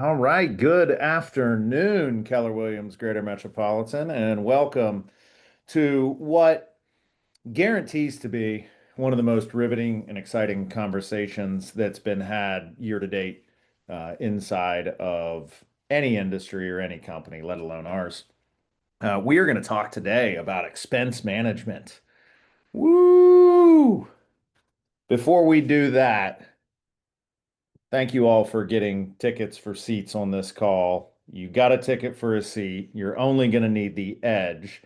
All right, good afternoon, Keller Williams, Greater Metropolitan, and welcome to what guarantees to be one of the most riveting and exciting conversations that's been had year to date inside of any industry or any company, let alone ours. We are going to talk today about expense management. Woo! Before we do that, thank you all for getting tickets for seats on this call. You got a ticket for a seat. You're only going to need the edge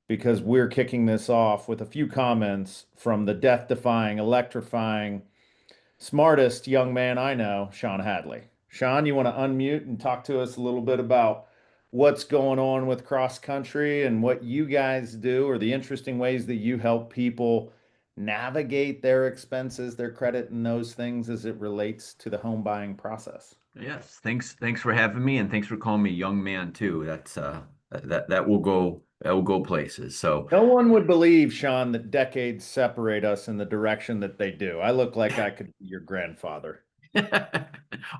because we're kicking this off with a few comments from the death-defying, electrifying, smartest young man I know, Sean Hadley. Sean, you want to unmute and talk to us a little bit about what's going on with cross country and what you guys do, or the interesting ways that you help people navigate their expenses, their credit, and those things as it relates to the home buying process? Yes, thanks for having me, and thanks for calling me young man too. That will go places. So No one would believe, Sean, that decades separate us in the direction that they do. I look like I could be your grandfather.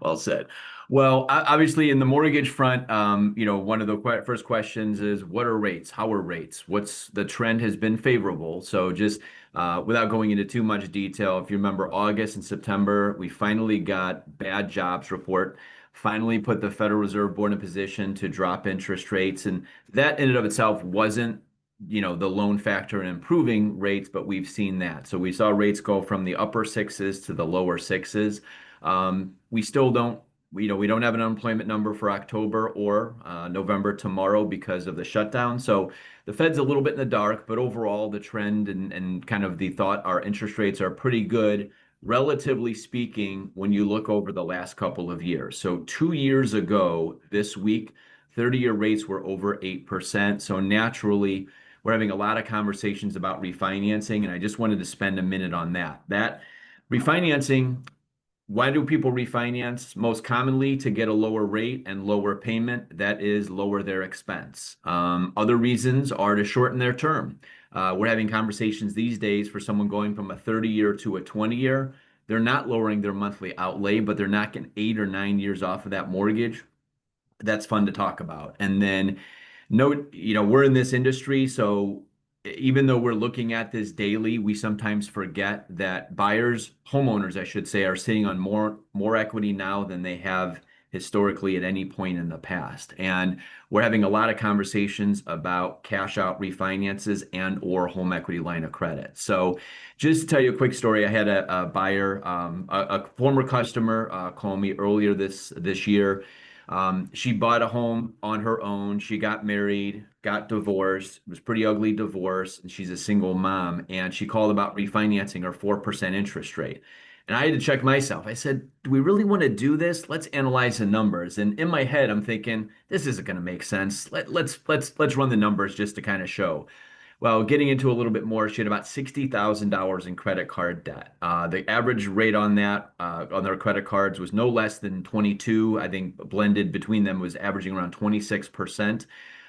well said. Well, obviously in the mortgage front, one of the first questions is what are rates? How are rates? What's the trend has been favorable. So just without going into too much detail, if you remember August and September, we finally got bad jobs report. Finally put the Federal Reserve Board in a position to drop interest rates. And that in and of itself wasn't, the lone factor in improving rates, but we've seen that. So we saw rates go from the upper sixes to the lower sixes. We still don't, we don't have an unemployment number for October or November tomorrow because of the shutdown. So the Fed's a little bit in the dark, but overall the trend and kind of the thought, our interest rates are pretty good, relatively speaking, when you look over the last couple of years. So 2 years ago this week, 30-year rates were over 8%. So naturally, we're having a lot of conversations about refinancing, and I just wanted to spend a minute on that. That refinancing, why do people refinance? Most commonly to get a lower rate and lower payment. That is, lower their expense. Other reasons are to shorten their term. We're having conversations these days for someone going from a 30-year to a 20-year. They're not lowering their monthly outlay, but they're not getting 8 or 9 years off of that mortgage. That's fun to talk about. And then note, we're in this industry, so even though we're looking at this daily, we sometimes forget that buyers, homeowners, I should say, are sitting on more equity now than they have historically at any point in the past. And we're having a lot of conversations about cash out refinances and or home equity line of credit. So just to tell you a quick story, I had a buyer, a former customer, call me earlier this year. She bought a home on her own. She got married, got divorced. It was pretty ugly divorce, and she's a single mom. And she called about refinancing her 4% interest rate. And I had to check myself. I said, "Do we really want to do this? Let's analyze the numbers." And in my head, I'm thinking, "This isn't going to make sense. Let's run the numbers just to kind of show." Well, getting into a little bit more, she had about $60,000 in credit card debt. The average rate on that, on their credit cards, was no less than 22. I think blended between them was averaging around 26%.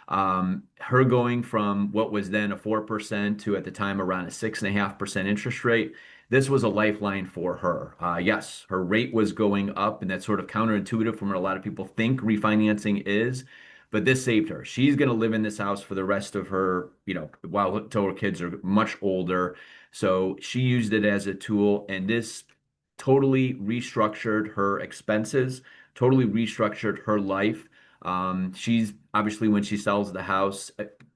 Her going from what was then a 4% to at the time around a 6.5% interest rate, this was a lifeline for her. Yes, her rate was going up, and that's sort of counterintuitive from what a lot of people think refinancing is. But this saved her. She's going to live in this house for the rest of her, while until her kids are much older. So she used it as a tool, and this totally restructured her expenses, totally restructured her life. She's obviously, when she sells the house,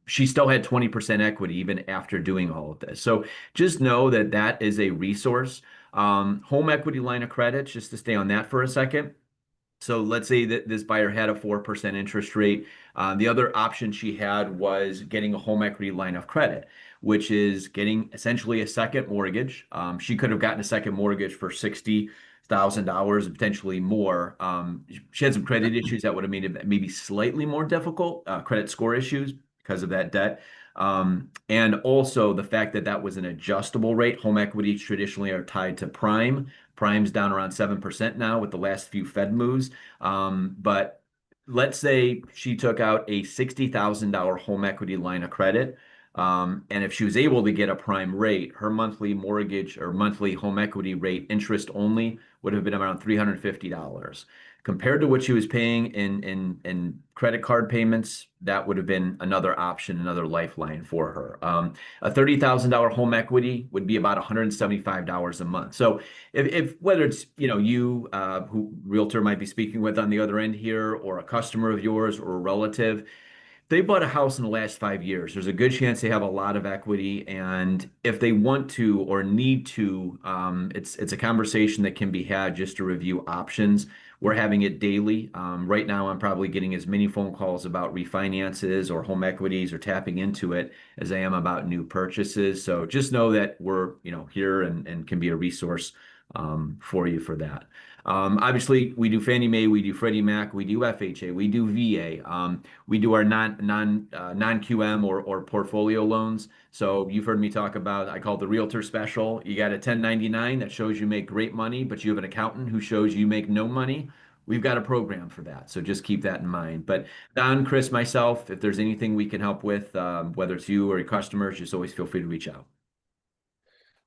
she still had 20% equity even after doing all of this. So just know that that is a resource. Home equity line of credit, just to stay on that for a second. So let's say that this buyer had a 4% interest rate. The other option she had was getting a home equity line of credit, which is getting essentially a second mortgage. She could have gotten a second mortgage for $60,000, potentially more. She had some credit issues that would have made it maybe slightly more difficult, credit score issues because of that debt. And also the fact that that was an adjustable rate. Home equities traditionally are tied to prime. Prime's down around 7% now with the last few Fed moves. But let's say she took out a $60,000 home equity line of credit. And if she was able to get a prime rate, her monthly mortgage or monthly home equity rate, interest only, would have been around $350. Compared to what she was paying in credit card payments, that would have been another option, another lifeline for her. A $30,000 home equity would be about $175 a month. So if whether it's you who realtor might be speaking with on the other end here, or a customer of yours, or a relative, they bought a house in the last 5 years, there's a good chance they have a lot of equity. And if they want to or need to, it's a conversation that can be had just to review options. We're having it daily. Right now, I'm probably getting as many phone calls about refinances or home equities or tapping into it as I am about new purchases. So just know that we're here and can be a resource for you for that. Obviously, we do Fannie Mae, we do Freddie Mac, we do FHA, we do VA. We do our non QM or portfolio loans. So you've heard me talk about, I call it the realtor special. You got a 1099 that shows you make great money, but you have an accountant who shows you make no money. We've got a program for that. So just keep that in mind. But Don, Chris, myself, if there's anything we can help with, whether it's you or your customers, just always feel free to reach out.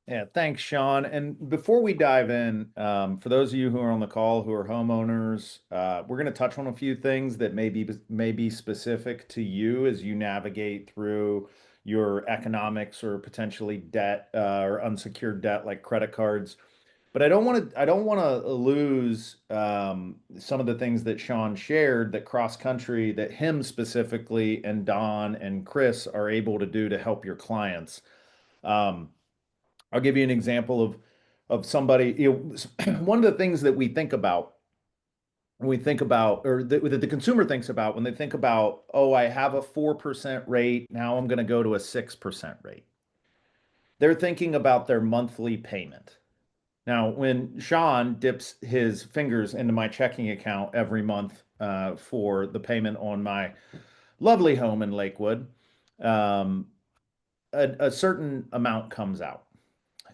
Yeah, thanks, Sean. And before we dive in, for those of you who are on the call who are homeowners, we're going to touch on a few things that may be specific to you as you navigate through your economics or potentially debt or unsecured debt like credit cards. But I don't want to lose some of the things that Sean shared that cross country that him specifically and Don and Chris are able to do to help your clients. Um, I'll give you an example of somebody, one of the things that we think about when we think about, or that the consumer thinks about when they think about, oh, I have a 4% rate, now I'm going to go to a 6% rate. They're thinking about their monthly payment. Now, when Sean dips his fingers into my checking account every month for the payment on my lovely home in Lakewood, um, a certain amount comes out.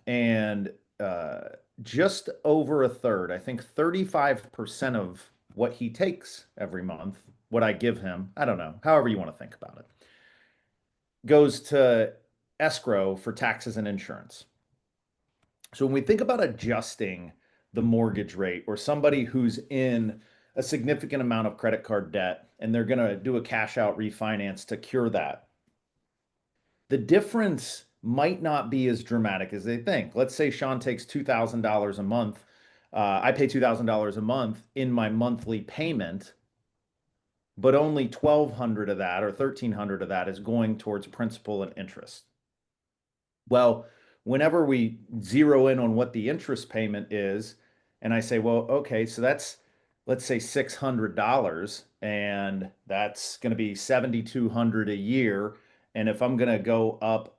And uh, just over a third, I think 35% of what he takes every month, what I give him, I don't know, however you want to think about it, goes to escrow for taxes and insurance. So when we think about adjusting the mortgage rate or somebody who's in a significant amount of credit card debt and they're going to do a cash out refinance to cure that, the difference might not be as dramatic as they think. Let's say Sean takes $2,000 a month. I pay $2,000 a month in my monthly payment, but only 1,200 of that or 1,300 of that is going towards principal and interest. Well, whenever we zero in on what the interest payment is, and I say, well, okay, so that's, let's say $600, and that's going to be 7,200 a year. And if I'm going to go up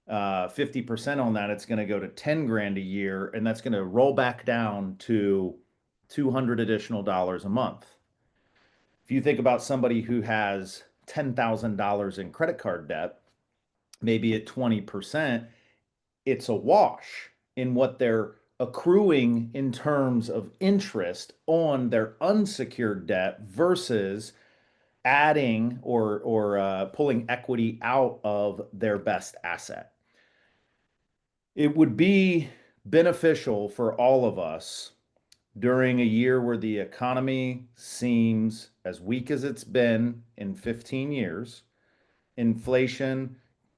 50% on that, it's going to go to 10 grand a year, and that's going to roll back down to 200 additional dollars a month. If you think about somebody who has $10,000 in credit card debt, maybe at 20%, it's a wash in what they're accruing in terms of interest on their unsecured debt versus adding or pulling equity out of their best asset. It would be beneficial for all of us during a year where the economy seems as weak as it's been in 15 years. Inflation,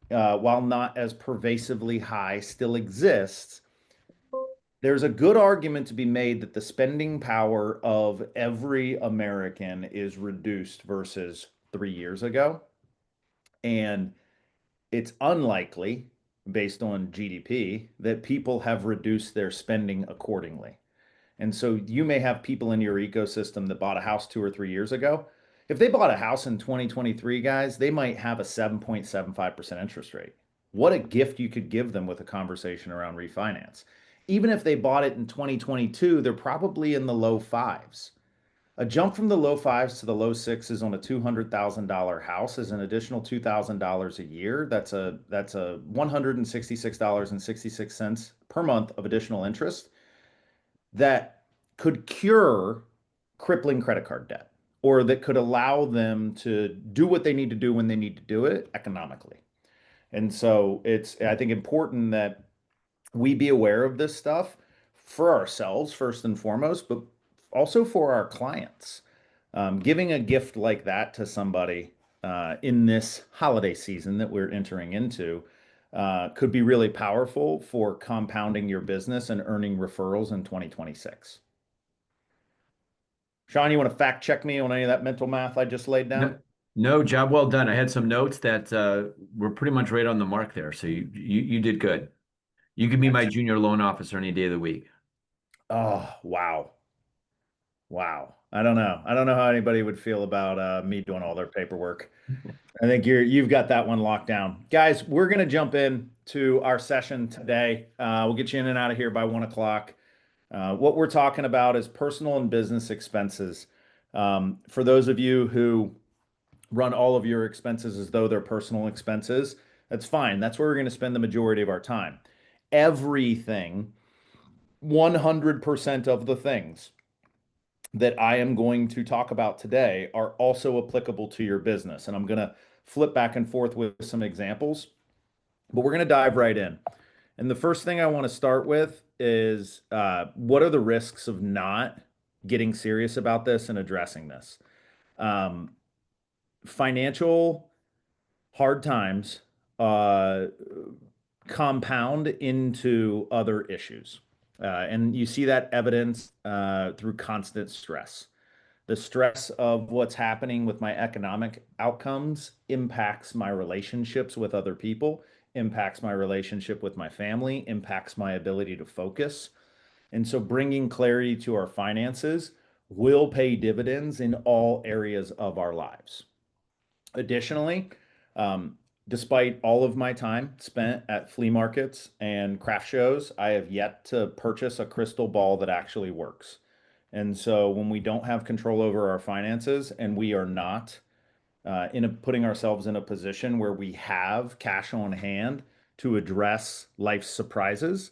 while not as pervasively high, still exists. There's a good argument to be made that the spending power of every American is reduced versus 3 years ago. And it's unlikely, based on GDP, that people have reduced their spending accordingly. And so you may have people in your ecosystem that bought a house 2 or 3 years ago. If they bought a house in 2023, guys, they might have a 7.75% interest rate. What a gift you could give them with a conversation around refinance. Even if they bought it in 2022, they're probably in the low fives. A jump from the low fives to the low sixes on a $200,000 house is an additional $2,000 a year. That's a $166.66 per month of additional interest that could cure crippling credit card debt or that could allow them to do what they need to do when they need to do it economically. And so I think, important that we be aware of this stuff for ourselves first and foremost, but also for our clients. Giving a gift like that to somebody in this holiday season that we're entering into could be really powerful for compounding your business and earning referrals in 2026. Sean, you want to fact check me on any of that mental math I just laid down? No, no, job well done. I had some notes that were pretty much right on the mark there. So you did good. You can be my junior loan officer any day of the week. Oh, wow. Wow. I don't know. I don't know how anybody would feel about me doing all their paperwork. I think you've got that one locked down. Guys, we're going to jump in to our session today. We'll get you in and out of here by 1 o'clock. What we're talking about is personal and business expenses. For those of you who run all of your expenses as though they're personal expenses, that's fine. That's where we're going to spend the majority of our time. Everything, 100% of the things that I am going to talk about today are also applicable to your business. And I'm going to flip back and forth with some examples, but we're going to dive right in. And the first thing I want to start with is what are the risks of not getting serious about this and addressing this? Um, Financial hard times uh, compound into other issues. And you see that evidence through constant stress. The stress of what's happening with my economic outcomes impacts my relationships with other people, impacts my relationship with my family, impacts my ability to focus. And so bringing clarity to our finances will pay dividends in all areas of our lives. Additionally, um, despite all of my time spent at flea markets and craft shows, I have yet to purchase a crystal ball that actually works. And so when we don't have control over our finances and we are not putting ourselves in a position where we have cash on hand to address life's surprises,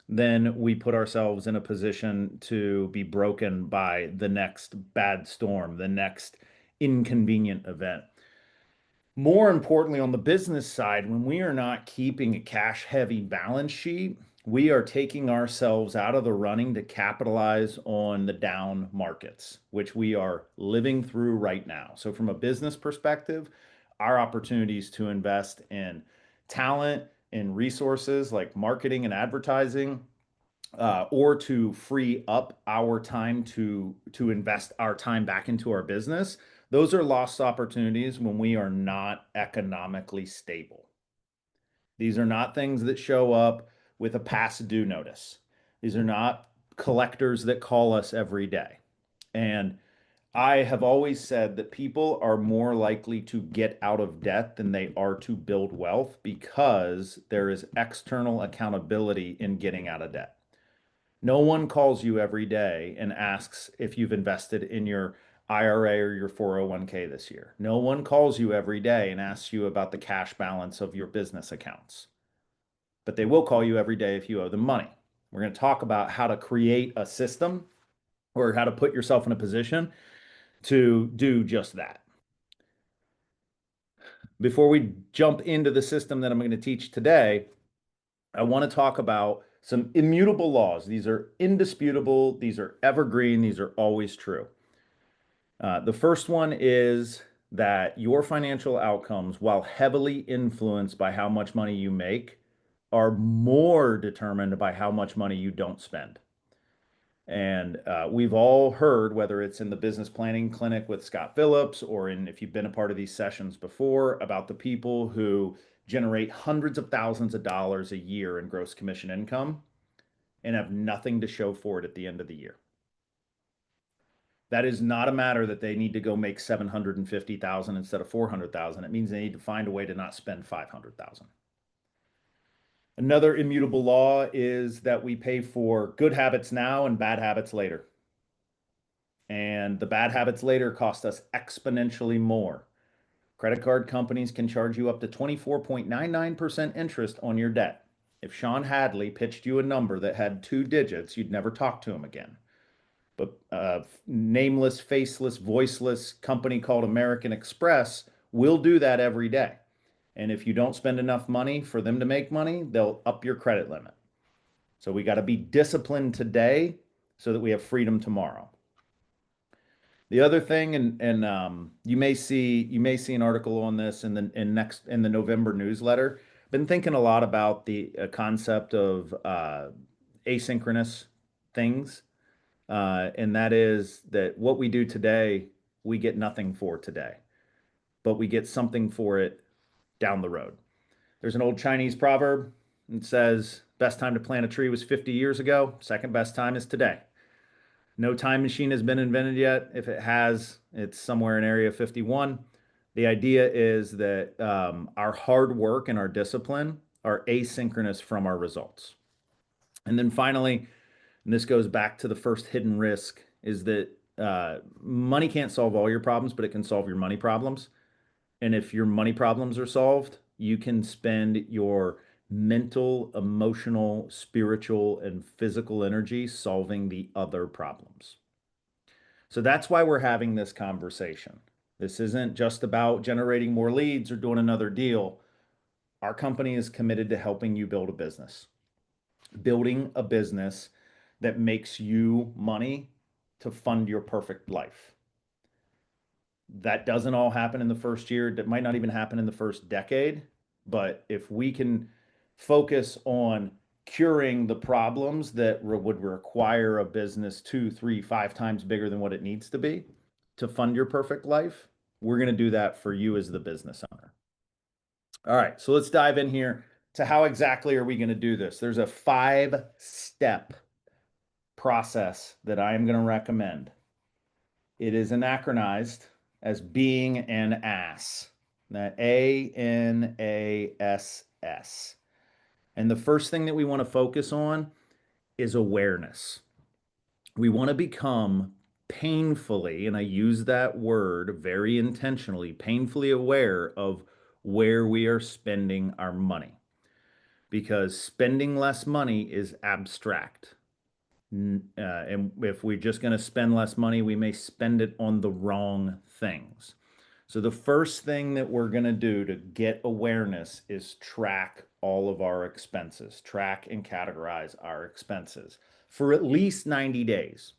then we put ourselves in a position to be broken by the next bad storm, the next inconvenient event. More importantly, on the business side, when we are not keeping a cash heavy balance sheet, we are taking ourselves out of the running to capitalize on the down markets, which we are living through right now. So, from a business perspective, our opportunities to invest in talent and resources like marketing and advertising, or to free up our time to invest our time back into our business, those are lost opportunities when we are not economically stable. These are not things that show up with a past due notice. These are not collectors that call us every day. And I have always said that people are more likely to get out of debt than they are to build wealth because there is external accountability in getting out of debt. No one calls you every day and asks if you've invested in your IRA or your 401k this year. No one calls you every day and asks you about the cash balance of your business accounts. But they will call you every day if you owe them money. We're going to talk about how to create a system or how to put yourself in a position to do just that. Before we jump into the system that I'm going to teach today, I want to talk about some immutable laws. These are indisputable, these are evergreen, these are always true. The first one is that your financial outcomes, while heavily influenced by how much money you make, are more determined by how much money you don't spend. And we've all heard, whether it's in the business planning clinic with Scott Phillips or if you've been a part of these sessions before, about the people who generate hundreds of thousands of dollars a year in gross commission income and have nothing to show for it at the end of the year. That is not a matter that they need to go make 750,000 instead of 400,000. It means they need to find a way to not spend 500,000. Another immutable law is that we pay for good habits now and bad habits later. And the bad habits later cost us exponentially more. Credit card companies can charge you up to 24.99% interest on your debt. If Sean Hadley pitched you a number that had two digits, you'd never talk to him again. But a nameless, faceless, voiceless company called American Express will do that every day. And if you don't spend enough money for them to make money, they'll up your credit limit. So we got to be disciplined today so that we have freedom tomorrow. The other thing, and you may see an article on this in the November newsletter. Been thinking a lot about the concept of asynchronous things, and that is that what we do today, we get nothing for today, but we get something for it down the road. There's an old Chinese proverb that says, "Best time to plant a tree was 50 years ago. Second best time is today." No time machine has been invented yet. If it has, it's somewhere in Area 51. The idea is that our hard work and our discipline are asynchronous from our results. And then finally, and this goes back to the first hidden risk, is that money can't solve all your problems, but it can solve your money problems. And if your money problems are solved, you can spend your mental, emotional, spiritual, and physical energy solving the other problems. So that's why we're having this conversation. This isn't just about generating more leads or doing another deal. Our company is committed to helping you build a business, building a business that makes you money to fund your perfect life. That doesn't all happen in the first year. That might not even happen in the first decade. But if we can focus on curing the problems that would require a business two, three, five times bigger than what it needs to be to fund your perfect life, we're going to do that for you as the business owner. All right, so let's dive in here to how exactly are we going to do this? There's a 5-step process that I am going to recommend. It is anachronized as being an ass. That ANASS. And the first thing that we want to focus on is awareness. We want to become painfully, and I use that word very intentionally, painfully aware of where we are spending our money. Because spending less money is abstract. And if we're just going to spend less money, we may spend it on the wrong things. So the first thing that we're going to do to get awareness is track all of our expenses, track and categorize our expenses for at least 90 days.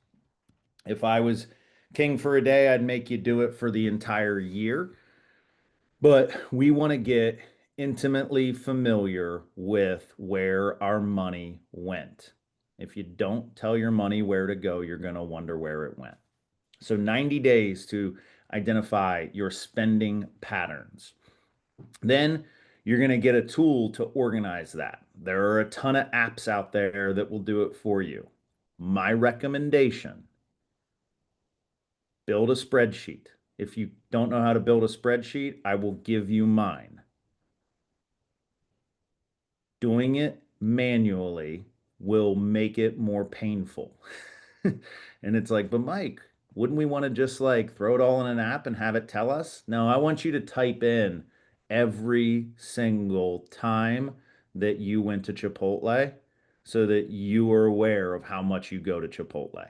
If I was king for a day, I'd make you do it for the entire year. But we want to get intimately familiar with where our money went. If you don't tell your money where to go, you're going to wonder where it went. So 90 days to identify your spending patterns. Then you're going to get a tool to organize that. There are a ton of apps out there that will do it for you. My recommendation, build a spreadsheet. If you don't know how to build a spreadsheet, I will give you mine. Doing it manually will make it more painful. And it's like, but Mike, wouldn't we want to just like throw it all in an app and have it tell us? No, I want you to type in every single time that you went to Chipotle so that you are aware of how much you go to Chipotle.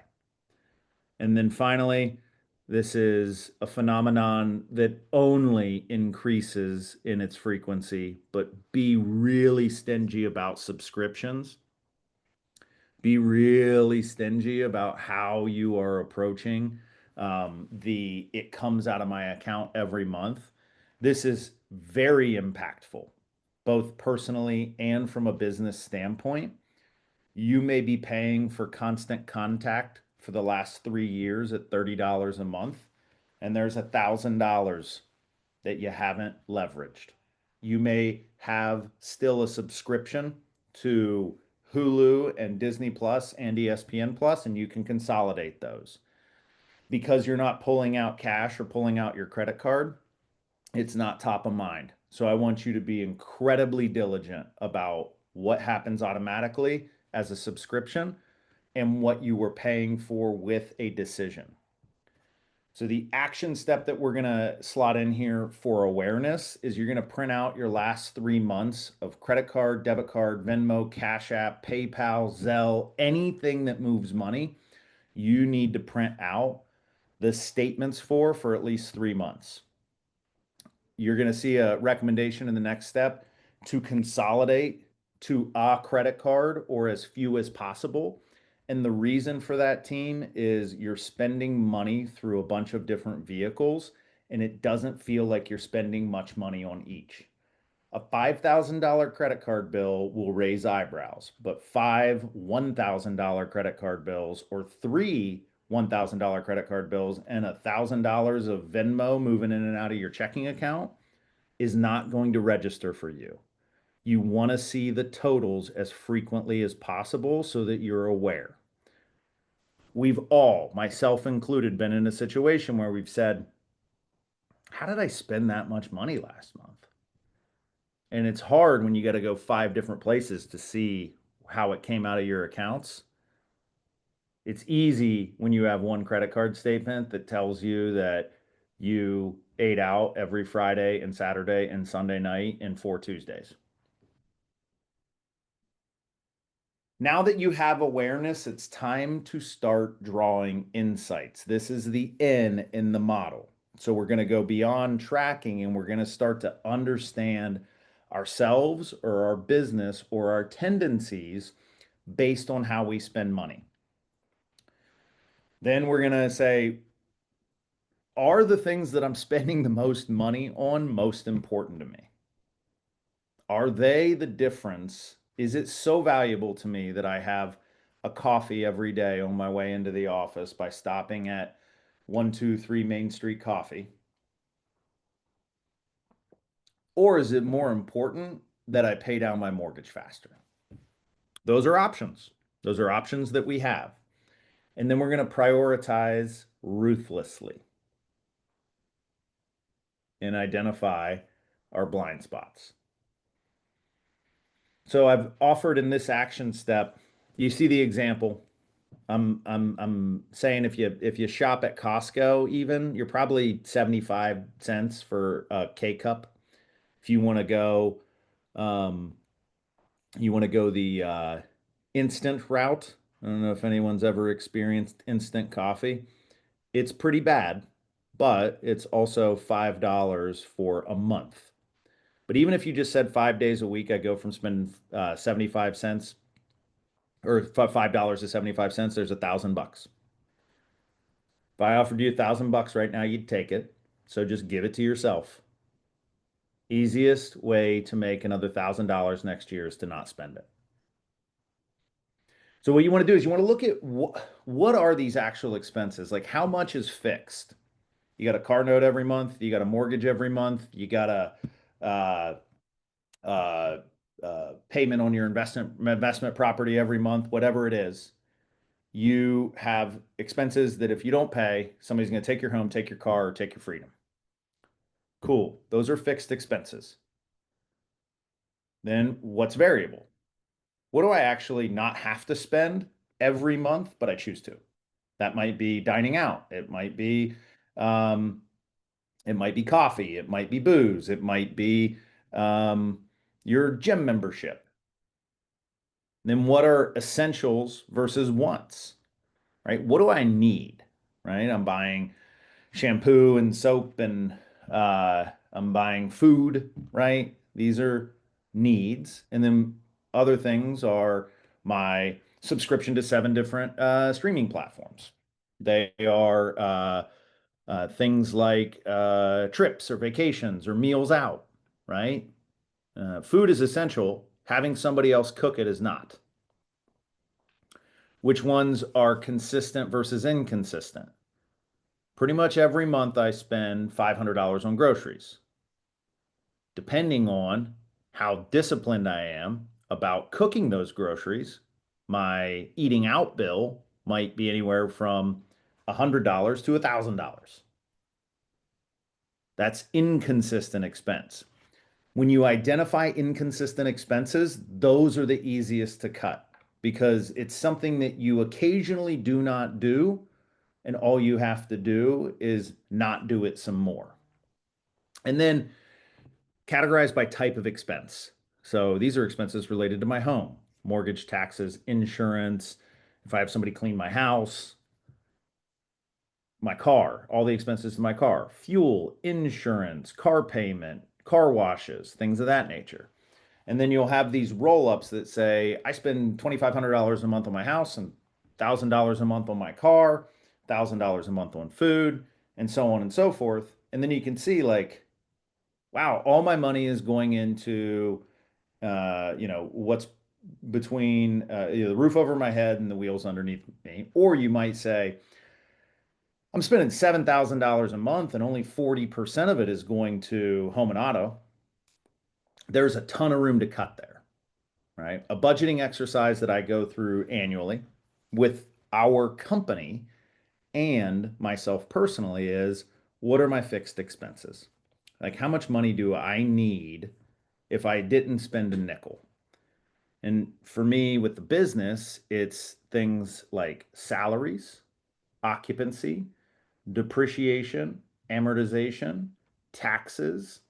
And then finally, this is a phenomenon that only increases in its frequency, but be really stingy about subscriptions. Be really stingy about how you are approaching the it comes out of my account every month. This is very impactful, both personally and from a business standpoint. You may be paying for constant contact for the last 3 years at $30 a month, and there's $1,000 that you haven't leveraged. You may have still a subscription to Hulu and Disney Plus and ESPN Plus, and you can consolidate those. Because you're not pulling out cash or pulling out your credit card, it's not top of mind. So I want you to be incredibly diligent about what happens automatically as a subscription and what you were paying for with a decision. So the action step that we're going to slot in here for awareness is you're going to print out your last 3 months of credit card, debit card, Venmo, Cash App, PayPal, Zelle, anything that moves money. You need to print out the statements for at least 3 months. you're going to see a recommendation in the next step to consolidate to a credit card or as few as possible. And the reason for that, team, is you're spending money through a bunch of different vehicles, and it doesn't feel like you're spending much money on each. A $5,000 credit card bill will raise eyebrows, but five $1,000 credit card bills or three $1,000 credit card bills and $1,000 of Venmo moving in and out of your checking account is not going to register for you. You want to see the totals as frequently as possible so that you're aware. We've all, myself included, been in a situation where we've said, how did I spend that much money last month? And it's hard when you got to go five different places to see how it came out of your accounts. It's easy when you have one credit card statement that tells you that you ate out every Friday and Saturday and Sunday night and 4 Tuesdays. Now that you have awareness, it's time to start drawing insights. This is the N in the model. So we're going to go beyond tracking and we're going to start to understand ourselves or our business or our tendencies based on how we spend money. Then we're going to say, are the things that I'm spending the most money on most important to me? Are they the difference? Is it so valuable to me that I have a coffee every day on my way into the office by stopping at 123 Main Street Coffee? Or is it more important that I pay down my mortgage faster? Those are options. Those are options that we have. And then we're going to prioritize ruthlessly and identify our blind spots. So I've offered in this action step, you see the example. I'm saying if you shop at Costco, even you're probably 75 cents for a K cup. If um, you want to go the instant route. I don't know if anyone's ever experienced instant coffee. It's pretty bad, but it's also $5 for a month. But even if you just said 5 days a week, I go from spending 75 cents or $5 to 75 cents, there's $1,000. If I offered you $1,000 right now, you'd take it. So just give it to yourself. Easiest way to make another $1,000 next year is to not spend it. So what you want to do is you want to look at what are these actual expenses? Like how much is fixed? You got a car note every month, you got a mortgage every month, you got a uh, uh, payment on your investment property every month, whatever it is. You have expenses that if you don't pay, somebody's going to take your home, take your car, or take your freedom. Cool. Those are fixed expenses. Then what's variable? What do I actually not have to spend every month, but I choose to? That might be dining out. Um, it might be coffee. It might be booze. It might be um, your gym membership. Then what are essentials versus wants, right? What do I need, right? I'm buying shampoo and soap and I'm buying food, right? These are needs. And then other things are my subscription to 7 different streaming platforms. They are things like trips or vacations or meals out, right? Food is essential. Having somebody else cook it is not. Which ones are consistent versus inconsistent? Pretty much every month I spend $500 on groceries. Depending on how disciplined I am about cooking those groceries, my eating out bill might be anywhere from $100 to $1,000. That's inconsistent expense. When you identify inconsistent expenses, those are the easiest to cut because it's something that you occasionally do not do, and all you have to do is not do it some more. And then categorized by type of expense. So these are expenses related to my home, mortgage, taxes, insurance, if I have somebody clean my house. my car, all the expenses to my car, fuel, insurance, car payment, car washes, things of that nature. And then you'll have these roll ups that say, I spend $2,500 a month on my house and $1,000 a month on my car, $1,000 a month on food, and so on and so forth. And then you can see, like, wow, all my money is going into, what's between the roof over my head and the wheels underneath me. Or you might say, I'm spending $7,000 a month and only 40% of it is going to home and auto. There's a ton of room to cut there, right? A budgeting exercise that I go through annually with our company and myself personally is, what are my fixed expenses? Like, how much money do I need if I didn't spend a nickel? And for me, with the business, it's things like salaries, occupancy, depreciation, amortization, taxes,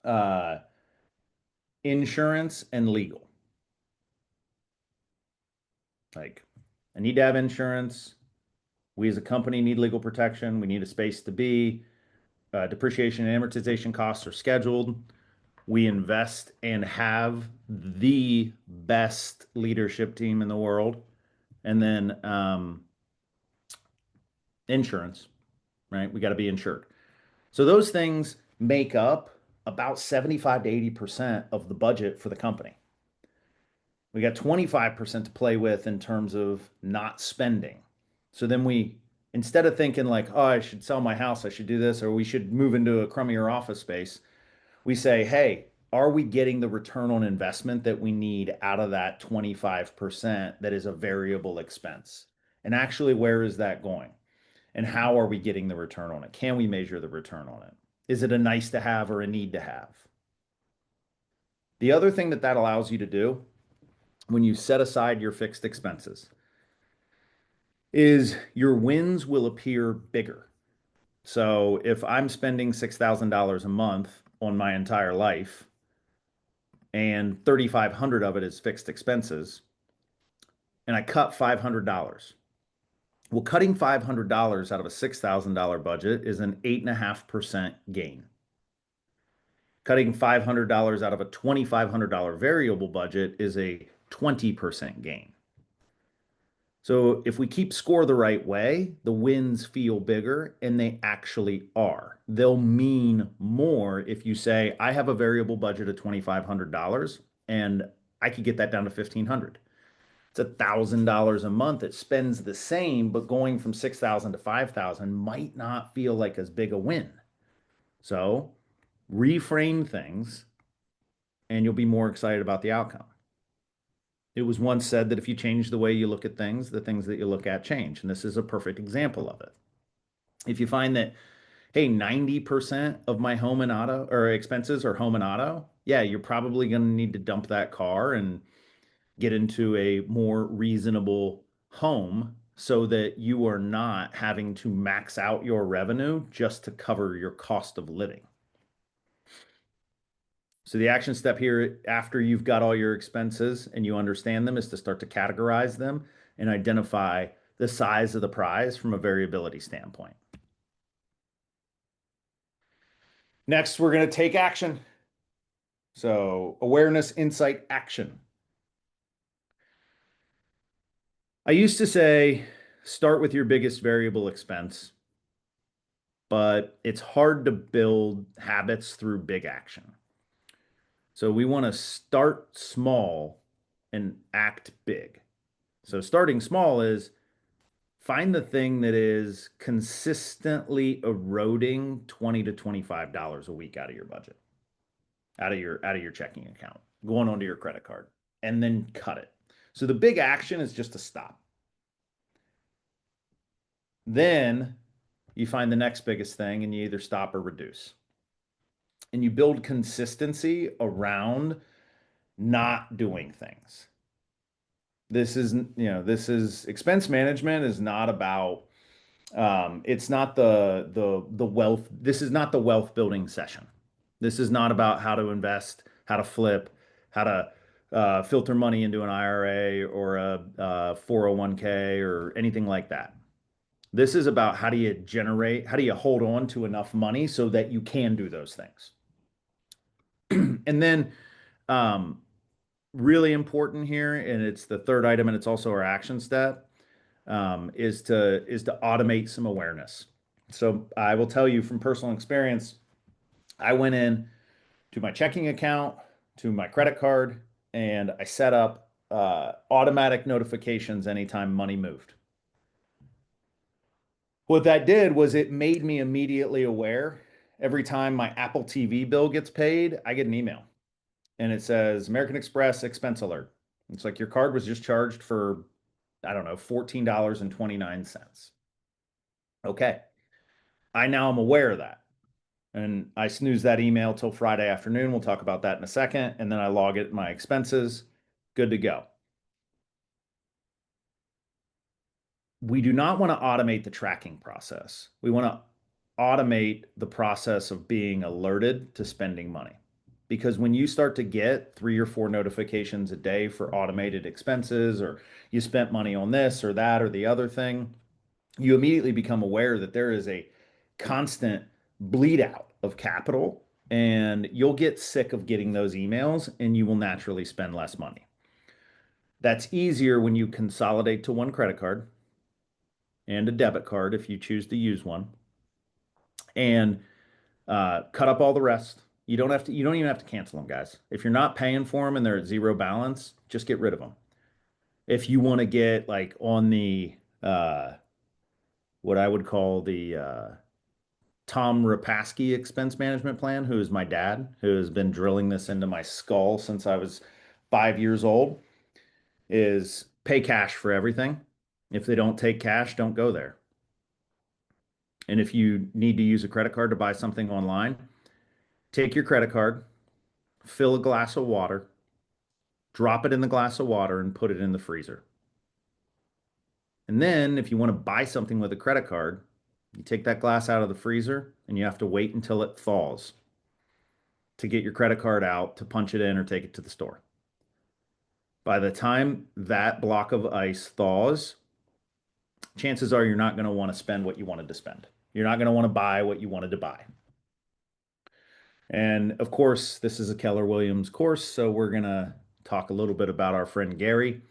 uh, insurance, and legal. Like, I need to have insurance. We as a company need legal protection. We need a space to be. Depreciation and amortization costs are scheduled. We invest and have the best leadership team in the world. And then insurance, right? We got to be insured. So those things make up about 75 to 80% of the budget for the company. We got 25% to play with in terms of not spending. So then instead of thinking like, oh, I should sell my house, I should do this, or we should move into a crummier office space, we say, hey, are we getting the return on investment that we need out of that 25% that is a variable expense? And actually, where is that going? And how are we getting the return on it? Can we measure the return on it? Is it a nice to have or a need to have? The other thing that allows you to do when you set aside your fixed expenses is your wins will appear bigger. So if I'm spending $6,000 a month on my entire life and 3,500 of it is fixed expenses, and I cut $500. Well, cutting $500 out of a $6,000 budget is an 8.5% gain. Cutting $500 out of a $2,500 variable budget is a 20% gain. So if we keep score the right way, the wins feel bigger, and they actually are. They'll mean more if you say, I have a variable budget of $2,500 and I could get that down to $1,500. It's $1,000 a month. It spends the same, but going from 6,000 to 5,000 might not feel like as big a win. So reframe things and you'll be more excited about the outcome. It was once said that if you change the way you look at things, the things that you look at change. And this is a perfect example of it. If you find that, hey, 90% of my home and auto or expenses are home and auto, yeah, you're probably going to need to dump that car and get into a more reasonable home so that you are not having to max out your revenue just to cover your cost of living. So the action step here after you've got all your expenses and you understand them is to start to categorize them and identify the size of the prize from a variability standpoint. Next, we're going to take action. So awareness, insight, action. I used to say, start with your biggest variable expense, but it's hard to build habits through big action. So we want to start small and act big. So starting small is find the thing that is consistently eroding $20 to $25 a week out of your budget, out of your checking account, going onto your credit card, and then cut it. So the big action is just to stop. Then you find the next biggest thing and you either stop or reduce. And you build consistency around not doing things. This is expense management is not about it's not the wealth. This is not the wealth building session. This is not about how to invest, how to flip, how to filter money into an IRA or a 401k or anything like that. This is about how do you hold on to enough money so that you can do those things. And then, um, really important here, and it's the third item, and it's also our action step, is to automate some awareness. So I will tell you from personal experience, I went in to my checking account, to my credit card, and I set up automatic notifications anytime money moved. What that did was it made me immediately aware. Every time my Apple TV bill gets paid, I get an email and it says American Express expense alert. It's like your card was just charged for, I don't know, $14.29. Okay. I now am aware of that. And I snooze that email till Friday afternoon. We'll talk about that in a second. And then I log it my expenses. Good to go. We do not want to automate the tracking process. We want to automate the process of being alerted to spending money. Because when you start to get 3 or 4 notifications a day for automated expenses, or you spent money on this or that or the other thing, you immediately become aware that there is a constant bleed out of capital, and you'll get sick of getting those emails and you will naturally spend less money. That's easier when you consolidate to one credit card and a debit card if you choose to use one, and cut up all the rest. You don't even have to cancel them, guys. If you're not paying for them and they're at zero balance, just get rid of them. If you want to get like on the what I would call the Tom Repasky expense management plan, who is my dad, who has been drilling this into my skull since I was 5 years old, is pay cash for everything. If they don't take cash, don't go there. And if you need to use a credit card to buy something online, take your credit card, fill a glass of water, drop it in the glass of water, and put it in the freezer. And then if you want to buy something with a credit card, you take that glass out of the freezer and you have to wait until it thaws to get your credit card out to punch it in or take it to the store. By the time that block of ice thaws, chances are you're not going to want to spend what you wanted to spend. You're not going to want to buy what you wanted to buy. And of course, this is a Keller Williams course, so we're going to talk a little bit about our friend Gary.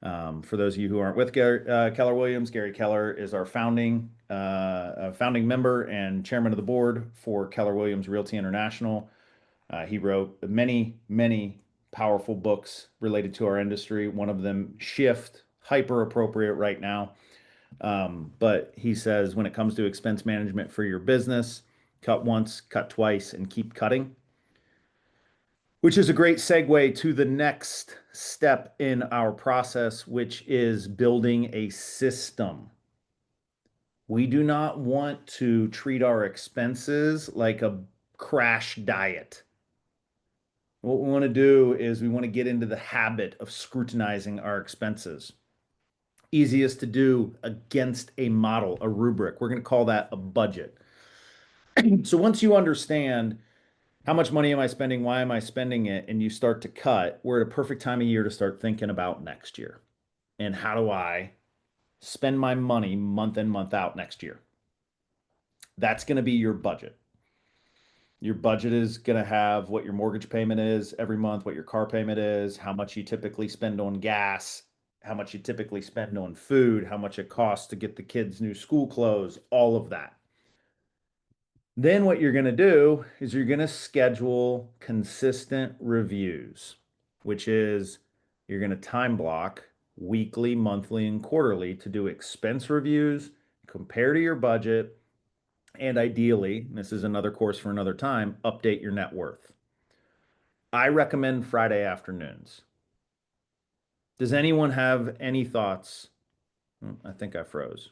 For those of you who aren't with Keller Williams, Gary Keller is our founding member and chairman of the board for Keller Williams Realty International. He wrote many, many powerful books related to our industry. One of them, Shift, hyper appropriate right now. But he says when it comes to expense management for your business, cut once, cut twice, and keep cutting, which is a great segue to the next step in our process, which is building a system. We do not want to treat our expenses like a crash diet. What we want to do is we want to get into the habit of scrutinizing our expenses. Easiest to do against a model, a rubric. We're going to call that a budget. So once you understand how much money am I spending, why am I spending it, and you start to cut, we're at a perfect time of year to start thinking about next year. And how do I spend my money month in, month out next year? That's going to be your budget. Your budget is going to have what your mortgage payment is every month, what your car payment is, how much you typically spend on gas, how much you typically spend on food, how much it costs to get the kids new school clothes, all of that. Then what you're going to do is you're going to schedule consistent reviews, which is you're going to time block weekly, monthly, and quarterly to do expense reviews, compare to your budget, and ideally, this is another course for another time, update your net worth. I recommend Friday afternoons. Does anyone have any thoughts? I think I froze.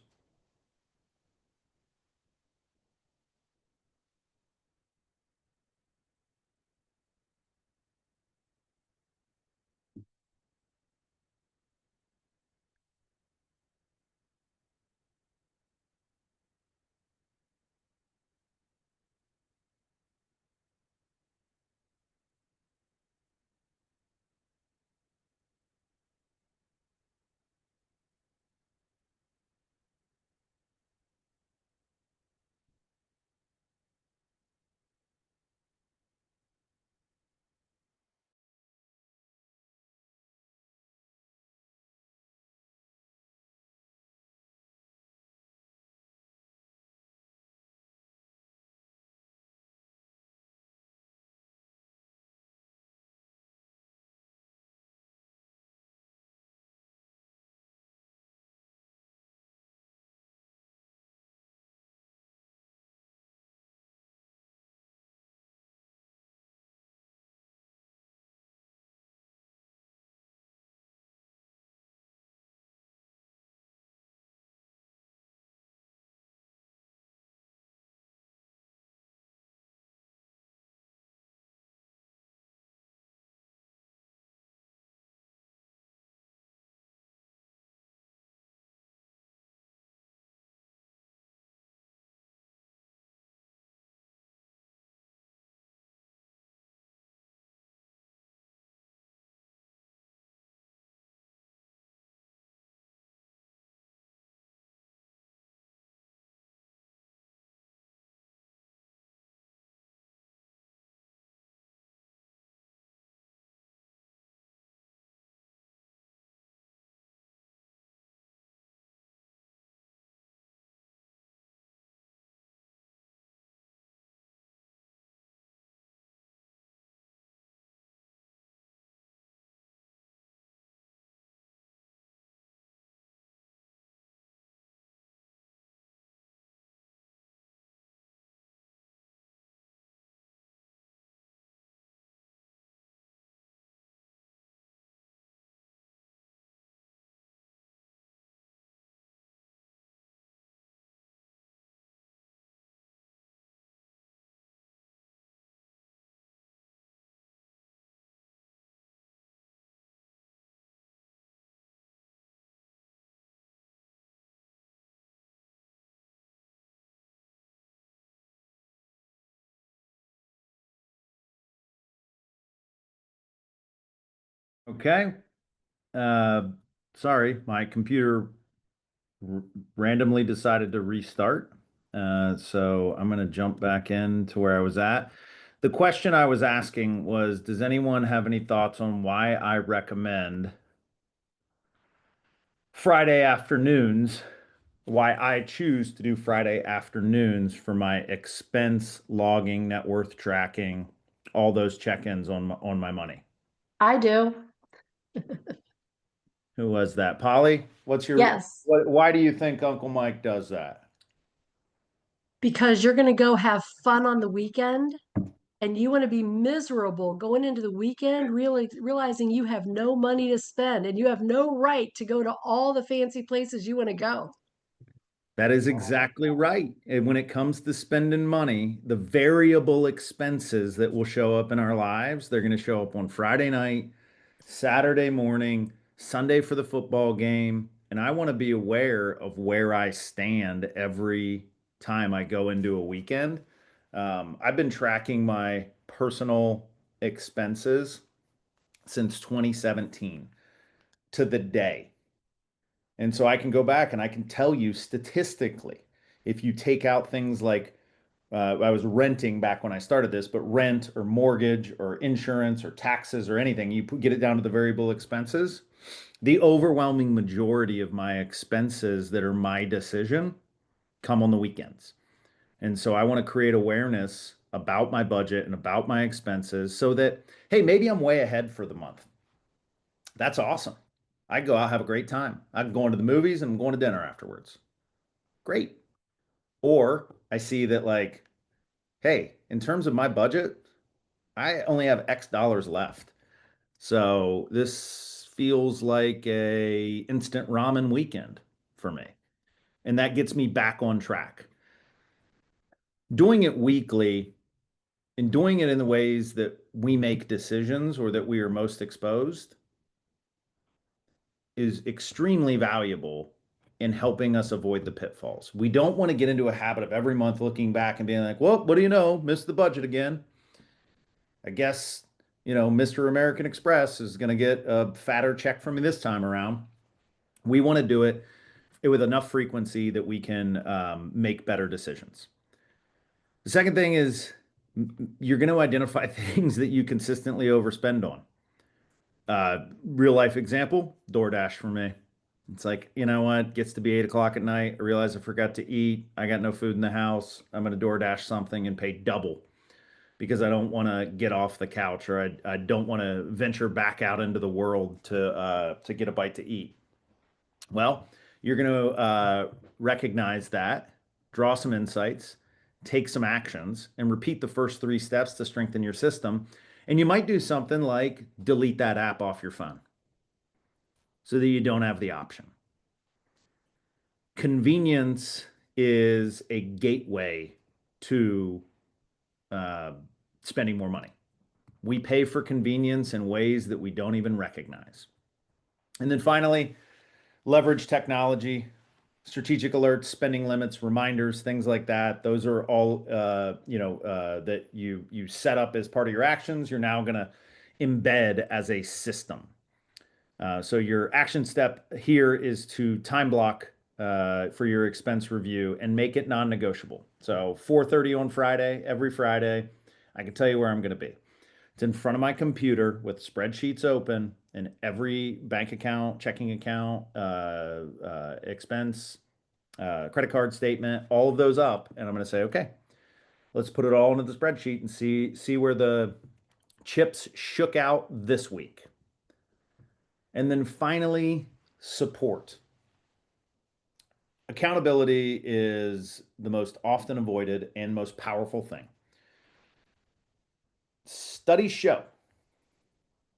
Okay. Uh, Sorry, my computer r randomly decided to restart. So I'm going to jump back into where I was at. The question I was asking was, does anyone have any thoughts on why I recommend Friday afternoons, why I choose to do Friday afternoons for my expense logging, net worth tracking, all those check-ins on my money? I do. Who was that? Polly? Yes, Why do you think Uncle Mike does that? because you're going to go have fun on the weekend and you want to be miserable going into the weekend, really realizing you have no money to spend and you have no right to go to all the fancy places you want to go. That is exactly right. And when it comes to spending money, the variable expenses that will show up in our lives, they're going to show up on Friday night, Saturday morning, Sunday for the football game. And I want to be aware of where I stand every time I go into a weekend. I've been tracking my personal expenses since 2017 to the day. And so I can go back and I can tell you statistically, if you take out things like I was renting back when I started this, but rent or mortgage or insurance or taxes or anything, get it down to the variable expenses. The overwhelming majority of my expenses that are my decision come on the weekends. And so I want to create awareness about my budget and about my expenses so that, hey, maybe I'm way ahead for the month. That's awesome. I go out, have a great time. I'm going to the movies and I'm going to dinner afterwards. Great. Or I see that, like, hey, in terms of my budget, I only have X dollars left. So this feels like a instant ramen weekend for me. And that gets me back on track. Doing it weekly and doing it in the ways that we make decisions or that we are most exposed is extremely valuable in helping us avoid the pitfalls. We don't want to get into a habit of every month looking back and being like, well, what do you know? Missed the budget again. I guess, Mr. American Express is going to get a fatter check from me this time around. We want to do it with enough frequency that we can make better decisions. The second thing is you're going to identify things that you consistently overspend on. Real life example, DoorDash for me. It's like, you know what? Gets to be 8 o'clock at night. I realize I forgot to eat. I got no food in the house. I'm going to DoorDash something and pay double because I don't want to get off the couch or I don't want to venture back out into the world to get a bite to eat. Well, you're going to recognize that, draw some insights, take some actions, and repeat the first three steps to strengthen your system. And you might do something like delete that app off your phone so that you don't have the option. Convenience is a gateway to uh, spending more money. We pay for convenience in ways that we don't even recognize. And then finally, leverage technology, strategic alerts, spending limits, reminders, things like that. Those are all that you set up as part of your actions. You're now going to embed as a system. So your action step here is to time block for your expense review and make it non-negotiable. So 4:30 on Friday, every Friday, I can tell you where I'm going to be. It's in front of my computer with spreadsheets open and every bank account, checking account, expense, credit card statement, all of those up. And I'm going to say, okay, let's put it all into the spreadsheet and see where the chips shook out this week. And then finally, support. Accountability is the most often avoided and most powerful thing. Studies show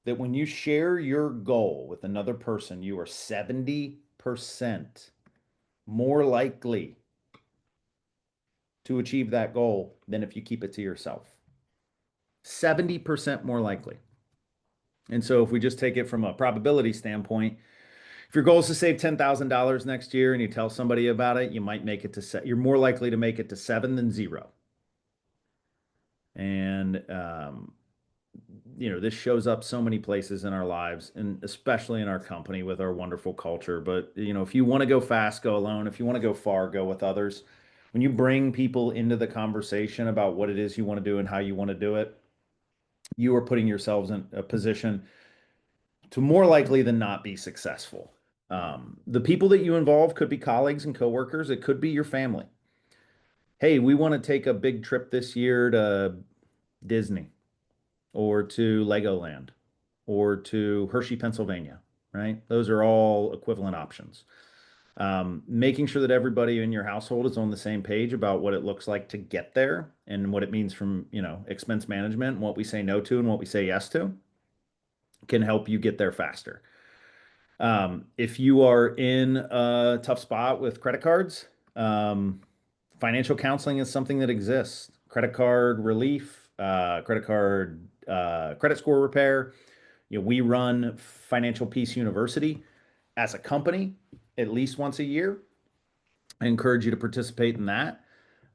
that when you share your goal with another person, you are 70% more likely to achieve that goal than if you keep it to yourself. 70% more likely. And so if we just take it from a probability standpoint, if your goal is to save $10,000 next year and you tell somebody about it, you might make it to you're more likely to make it to seven than zero. And this shows up so many places in our lives, and especially in our company with our wonderful culture. But, if you want to go fast, go alone. If you want to go far, go with others. When you bring people into the conversation about what it is you want to do and how you want to do it, you are putting yourselves in a position to more likely than not be successful. The people that you involve could be colleagues and coworkers. It could be your family. Hey, we want to take a big trip this year to Disney or to Legoland or to Hershey, Pennsylvania, right? Those are all equivalent options. Making sure that everybody in your household is on the same page about what it looks like to get there and what it means from, expense management and what we say no to and what we say yes to can help you get there faster. If you are in a tough spot with credit cards, financial counseling is something that exists. Credit card relief, credit score repair. We run Financial Peace University as a company at least once a year. I encourage you to participate in that,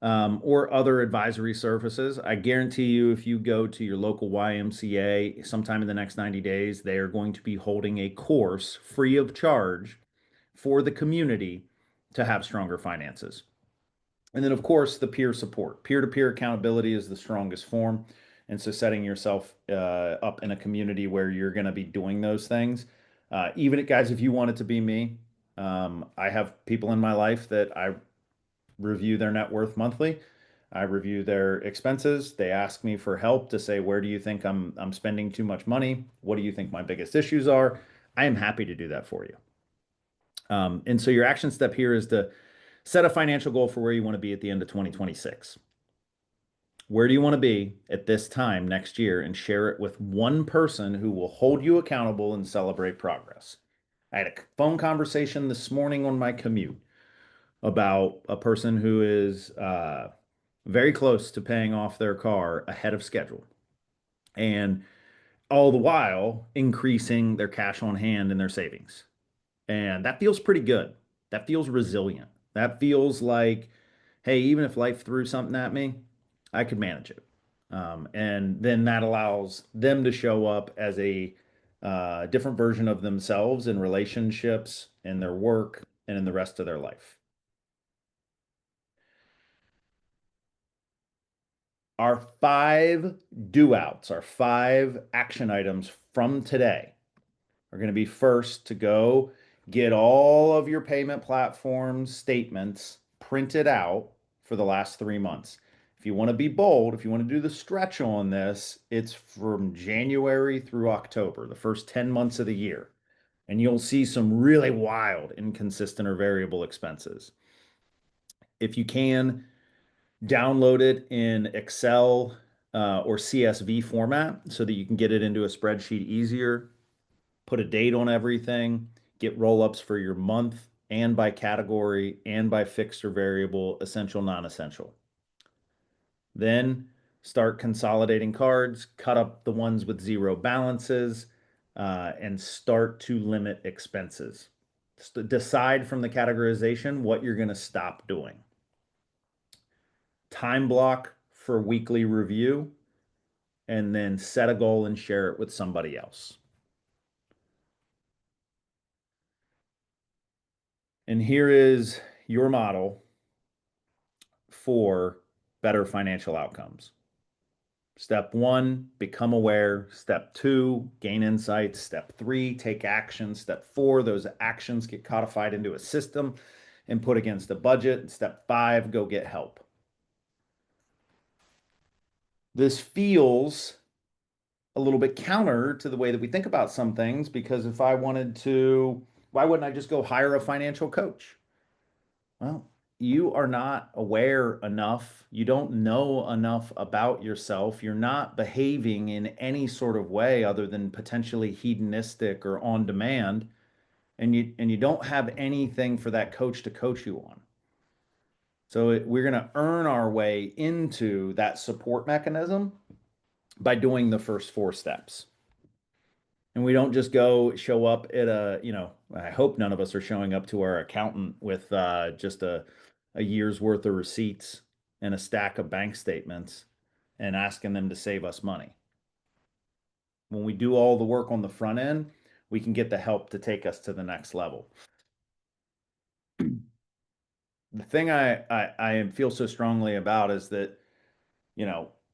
or other advisory services. I guarantee you, if you go to your local YMCA sometime in the next 90 days, they are going to be holding a course free of charge for the community to have stronger finances. And then, of course, the peer support. Peer-to-peer accountability is the strongest form. And so setting yourself up in a community where you're going to be doing those things. Even guys, if you want it to be me, I have people in my life that I review their net worth monthly. I review their expenses. They ask me for help to say, where do you think I'm spending too much money? What do you think my biggest issues are? I am happy to do that for you. And so your action step here is to set a financial goal for where you want to be at the end of 2026. Where do you want to be at this time next year, and share it with one person who will hold you accountable and celebrate progress. I had a phone conversation this morning on my commute about a person who is very close to paying off their car ahead of schedule, and all the while increasing their cash on hand and their savings. And that feels pretty good. That feels resilient. That feels like, hey, even if life threw something at me, I could manage it. And then that allows them to show up as a different version of themselves in relationships, in their work, and in the rest of their life. Our 5 do outs, our 5 action items from today are going to be: first, to go get all of your payment platform statements printed out for the last 3 months. If you want to be bold, if you want to do the stretch on this, it's from January through October, the first 10 months of the year. And you'll see some really wild, inconsistent, or variable expenses. If you can, download it in Excel or CSV format so that you can get it into a spreadsheet easier. Put a date on everything, get roll-ups for your month and by category and by fixed or variable, essential, non-essential. Then start consolidating cards, cut up the ones with 0 balances, and start to limit expenses. Decide from the categorization what you're going to stop doing. Time block for weekly review, and then set a goal and share it with somebody else. And here is your model for better financial outcomes. Step 1, become aware. Step 2, gain insights. Step 3, take action. Step 4, those actions get codified into a system and put against a budget. And step 5, go get help. This feels a little bit counter to the way that we think about some things, because if I wanted to, why wouldn't I just go hire a financial coach? Well, you are not aware enough. You don't know enough about yourself. You're not behaving in any sort of way other than potentially hedonistic or on demand. And you don't have anything for that coach to coach you on. So we're going to earn our way into that support mechanism by doing the first 4 steps. And we don't just go show up at I hope none of us are showing up to our accountant with just a year's worth of receipts and a stack of bank statements and asking them to save us money. When we do all the work on the front end, we can get the help to take us to the next level. The thing I feel so strongly about is that,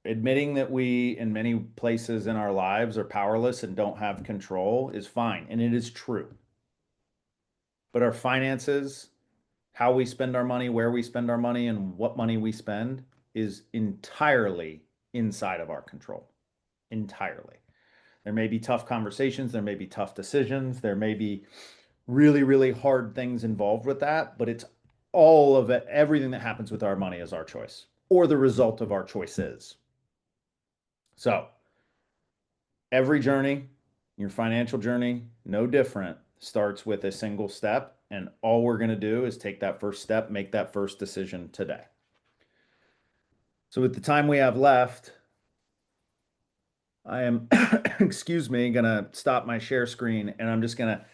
admitting that we, in many places in our lives, are powerless and don't have control is fine. And it is true. But our finances, how we spend our money, where we spend our money, and what money we spend is entirely inside of our control. Entirely. There may be tough conversations, there may be tough decisions, there may be really, really hard things involved with that, but it's all of it, everything that happens with our money is our choice or the result of our choices. So, every journey, your financial journey, no different, starts with a single step. And all we're going to do is take that first step, make that first decision today. So, with the time we have left, I am, excuse me, going to stop my share screen and I'm just going to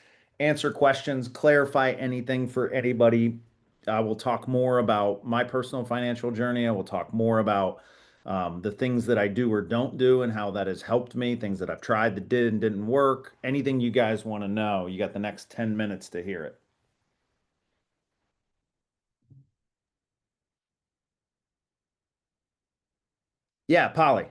answer questions, clarify anything for anybody. I will talk more about my personal financial journey. I will talk more about the things that I do or don't do and how that has helped me, things that I've tried that did and didn't work. Anything you guys want to know, you got the next 10 minutes to hear it. Yeah, Polly.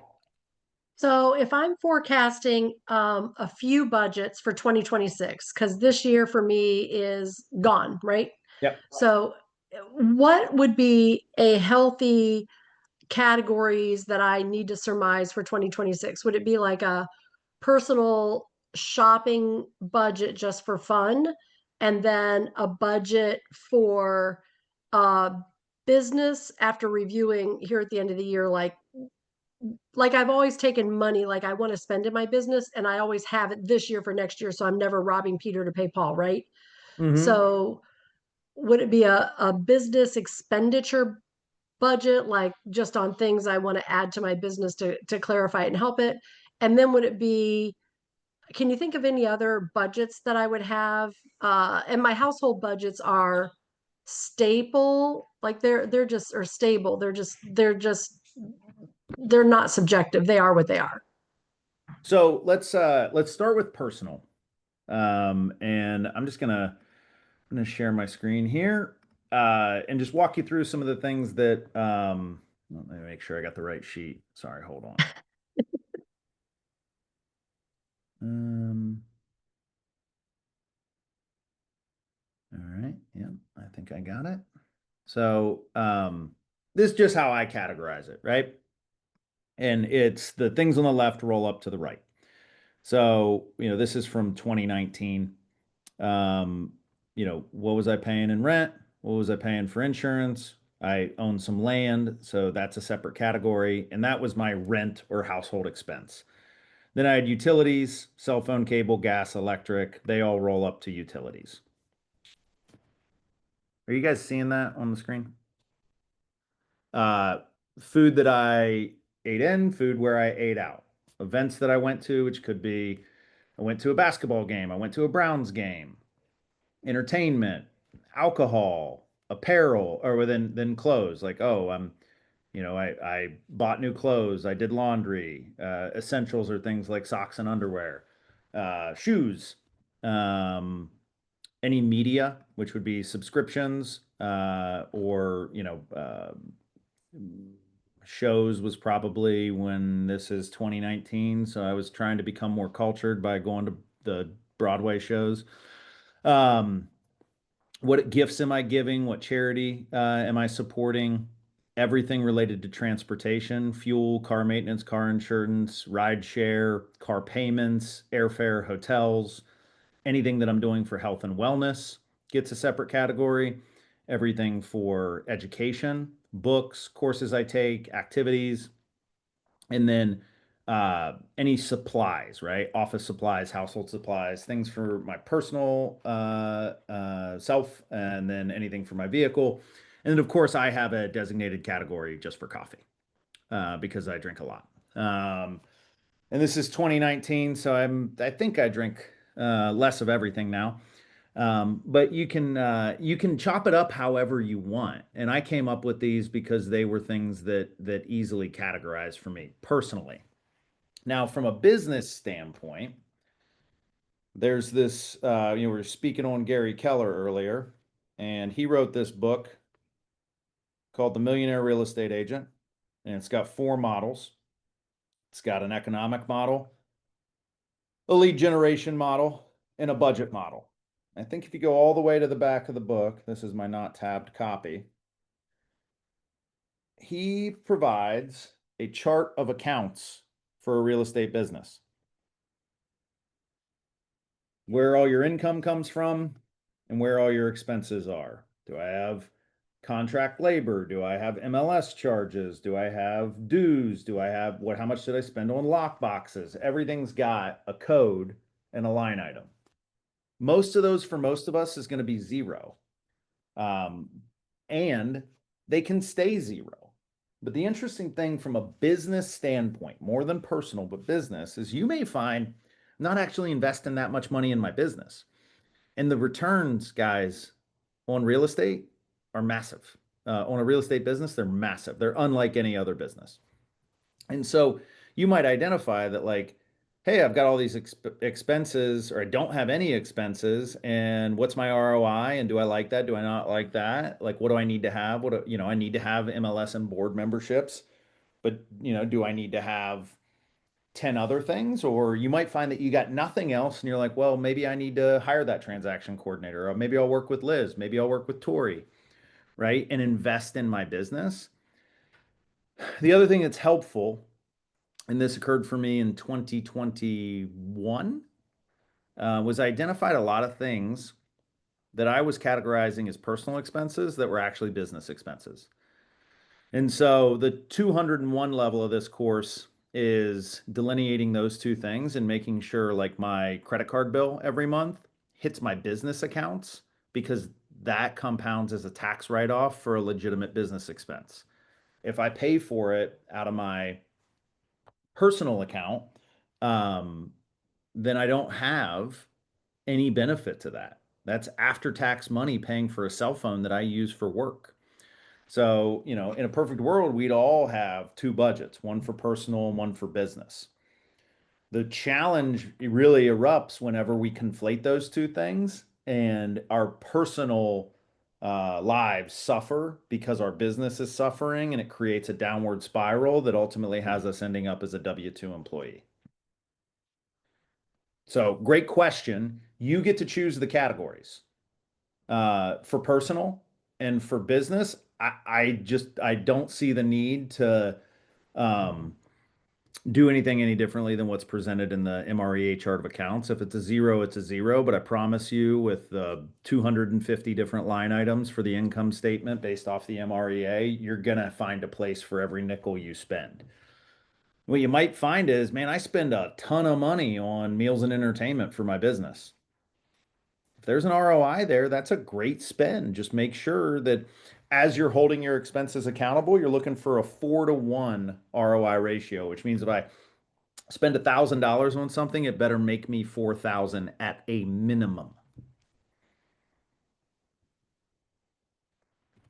So if I'm forecasting a few budgets for 2026, because this year for me is gone, right? Yep. So what would be a healthy categories that I need to surmise for 2026? Would it be like a personal shopping budget just for fun, and then a budget for uh, business after reviewing here at the end of the year, like I've always taken money, like I want to spend in my business, and I always have it this year for next year, so I'm never robbing Peter to pay Paul, right? Mm-hmm. So would it be a business expenditure budget, like just on things I want to add to my business to clarify it and help it? And then would it be, can you think of any other budgets that I would have? And my household budgets are staple, like they're just are stable. They're not subjective. They are what they are. So let's start with personal. And I'm gonna share my screen here and just walk you through some of the things that let me make sure I got the right sheet. Sorry, hold on. Um, all right, yeah, I think I got it. So this is just how I categorize it, right? And it's the things on the left roll up to the right. So, this is from 2019. Um, what was I paying in rent? What was I paying for insurance? I own some land, so that's a separate category. And that was my rent or household expense. Then I had utilities, cell phone, cable, gas, electric. They all roll up to utilities. Are you guys seeing that on the screen? Uh, Food that I ate in, food where I ate out. Events that I went to, which could be I went to a basketball game, I went to a Browns game, entertainment, alcohol, apparel, or then clothes. Like, oh, I bought new clothes, I did laundry. Essentials are things like socks and underwear, shoes, any media, which would be subscriptions, or shows was probably when this is 2019. So I was trying to become more cultured by going to the Broadway shows. Um, what gifts am I giving? What charity am I supporting? Everything related to transportation, fuel, car maintenance, car insurance, ride share, car payments, airfare, hotels, anything that I'm doing for health and wellness gets a separate category. Everything for education, books, courses I take, activities, and then any supplies, right? Office supplies, household supplies, things for my personal self, and then anything for my vehicle. And then, of course, I have a designated category just for coffee because I drink a lot. And this is 2019, so I think I drink less of everything now. But you can chop it up however you want. And I came up with these because they were things that easily categorized for me personally. Now, from a business standpoint, there's this, we were speaking on Gary Keller earlier, and he wrote this book called The Millionaire Real Estate Agent, and it's got 4 models. It's got an economic model, a lead generation model, and a budget model. I think if you go all the way to the back of the book, this is my not tabbed copy, he provides a chart of accounts for a real estate business. Where all your income comes from and where all your expenses are. Do I have contract labor? Do I have MLS charges? Do I have dues? Do I have how much did I spend on lock boxes? Everything's got a code and a line item. Most of those for most of us is going to be zero. And they can stay zero. But the interesting thing from a business standpoint, more than personal, but business, is you may find I'm not actually investing that much money in my business. And the returns, guys, on real estate are massive. On a real estate business, they're massive. They're unlike any other business. And so you might identify that, like, hey, I've got all these expenses, or I don't have any expenses, and what's my ROI? And do I like that? Do I not like that? Like, what do I need to have? I need to have MLS and board memberships, but do I need to have 10 other things? Or you might find that you got nothing else and you're like, well, maybe I need to hire that transaction coordinator, or maybe I'll work with Liz, maybe I'll work with Tori, right? And invest in my business. The other thing that's helpful, and this occurred for me in 2021, was I identified a lot of things that I was categorizing as personal expenses that were actually business expenses. And so the 201 level of this course is delineating those two things and making sure, like, my credit card bill every month hits my business accounts, because that compounds as a tax write-off for a legitimate business expense. If I pay for it out of my personal account, then I don't have any benefit to that. That's after-tax money paying for a cell phone that I use for work. So, in a perfect world, we'd all have 2 budgets, one for personal and one for business. The challenge really erupts whenever we conflate those two things and our personal lives suffer because our business is suffering, and it creates a downward spiral that ultimately has us ending up as a W-2 employee. So, great question. You get to choose the categories. For personal and for business, I don't see the need to do anything any differently than what's presented in the MREA chart of accounts. If it's a zero, it's a zero. But I promise you, with 250 different line items for the income statement based off the MREA, you're going to find a place for every nickel you spend. What you might find is, man, I spend a ton of money on meals and entertainment for my business. If there's an ROI there, that's a great spend. Just make sure that as you're holding your expenses accountable, you're looking for a 4-to-1 ROI ratio, which means if I spend $1,000 on something, it better make me 4,000 at a minimum.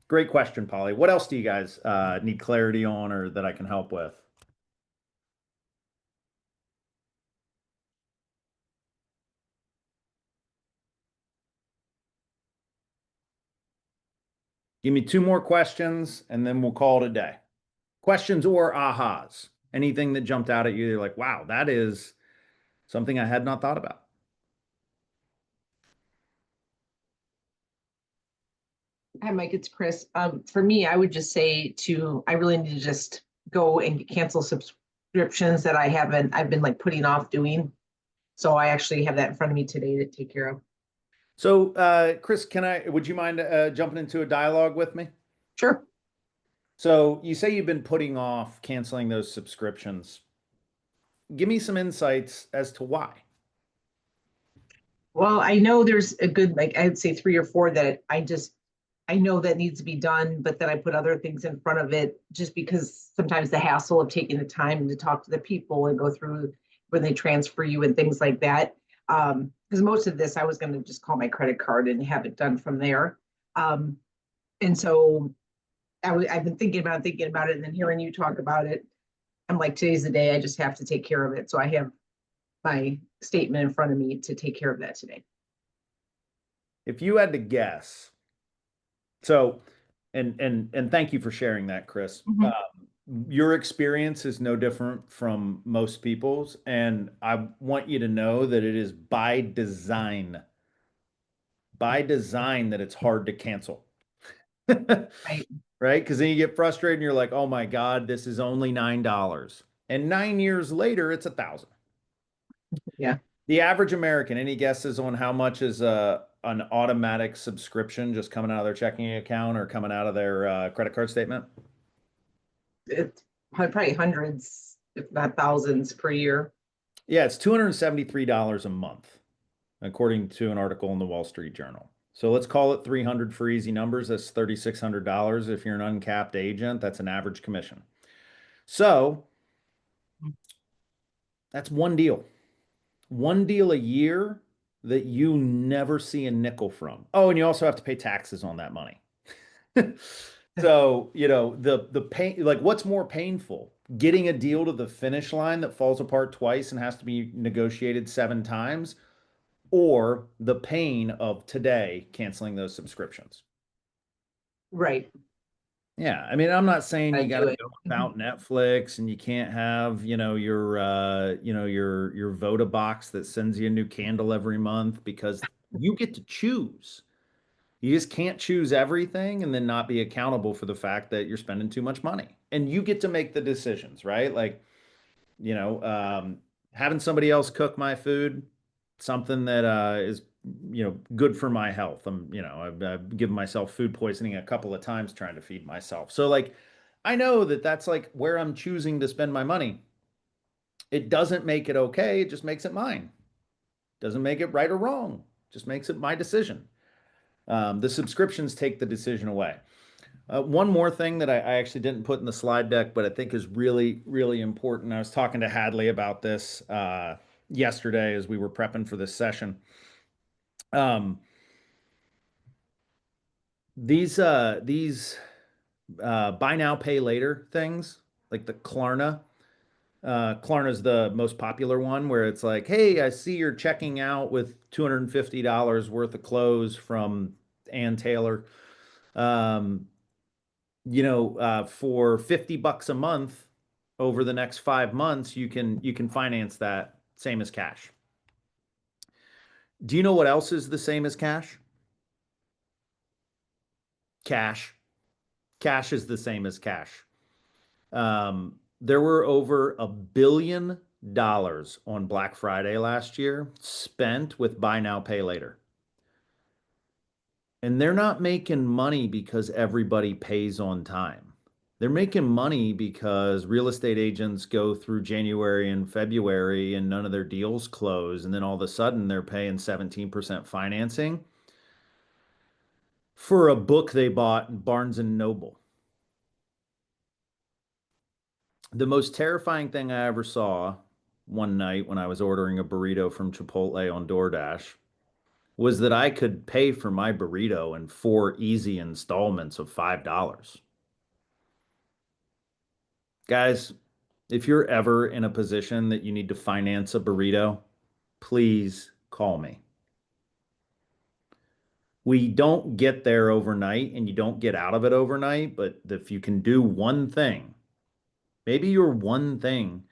Great question, Polly. What else do you guys need clarity on, or that I can help with? Give me 2 more questions and then we'll call it a day. Questions or ahas. Anything that jumped out at you, you're like, wow, that is something I had not thought about. Hi, Mike, it's Chris. For me, I would just say I really need to just go and cancel subscriptions that I've been like putting off doing. So I actually have that in front of me today to take care of. So, Chris, would you mind jumping into a dialogue with me? Sure. So you say you've been putting off canceling those subscriptions. Give me some insights as to why. Well, I know there's a good, like, I'd say 3 or 4 that I know that needs to be done, but then I put other things in front of it just because sometimes the hassle of taking the time to talk to the people and go through when they transfer you and things like that. Because most of this, I was going to just call my credit card and have it done from there. And so I've been thinking about it, and then hearing you talk about it, I'm like, today's the day, I just have to take care of it. So I have my statement in front of me to take care of that today. If you had to guess, so, and thank you for sharing that, Chris. Mhm. Your experience is no different from most people's, and I want you to know that it is by design that it's hard to cancel. Right. Right? Because then you get frustrated and you're like, oh my God, this is only $9. And 9 years later, it's 1,000. Yeah. The average American, any guesses on how much is an automatic subscription just coming out of their checking account or coming out of their credit card statement? It's probably hundreds, if not thousands per year. Yeah, it's $273 a month, according to an article in the Wall Street Journal. So let's call it 300 for easy numbers. That's $3,600. If you're an uncapped agent, that's an average commission. So that's one deal a year that you never see a nickel from. Oh, and you also have to pay taxes on that money. So, the pain, like what's more painful? Getting a deal to the finish line that falls apart twice and has to be negotiated 7 times, or the pain of today canceling those subscriptions. Right. Yeah, I mean, I'm not saying I you got do to it. go without Netflix and you can't have, your Voda box that sends you a new candle every month because you get to choose. You just can't choose everything and then not be accountable for the fact that you're spending too much money. And you get to make the decisions, right? Like, you know, um, having somebody else cook my food, something that is, good for my health. I've given myself food poisoning a couple of times trying to feed myself. So, like, I know that that's like where I'm choosing to spend my money. It doesn't make it okay. It just makes it mine. Doesn't make it right or wrong. Just makes it my decision. The subscriptions take the decision away. One more thing that I actually didn't put in the slide deck, but I think is really, really important. I was talking to Hadley about this yesterday as we were prepping for this session. Um, these buy now, pay later things, like the Klarna. Klarna is the most popular one where it's like, hey, I see you're checking out with $250 worth of clothes from Ann Taylor. Um, for $50 a month over the next 5 months, you can finance that same as cash. Do you know what else is the same as cash? Cash. Cash is the same as cash. There were over $1 billion on Black Friday last year spent with buy now, pay later. And they're not making money because everybody pays on time. They're making money because real estate agents go through January and February and none of their deals close. And then all of a sudden they're paying 17% financing for a book they bought in Barnes and Noble. The most terrifying thing I ever saw one night when I was ordering a burrito from Chipotle on DoorDash was that I could pay for my burrito in 4 easy installments of $5. Guys, if you're ever in a position that you need to finance a burrito, please call me. We don't get there overnight and you don't get out of it overnight, but if you can do one thing, maybe your one thing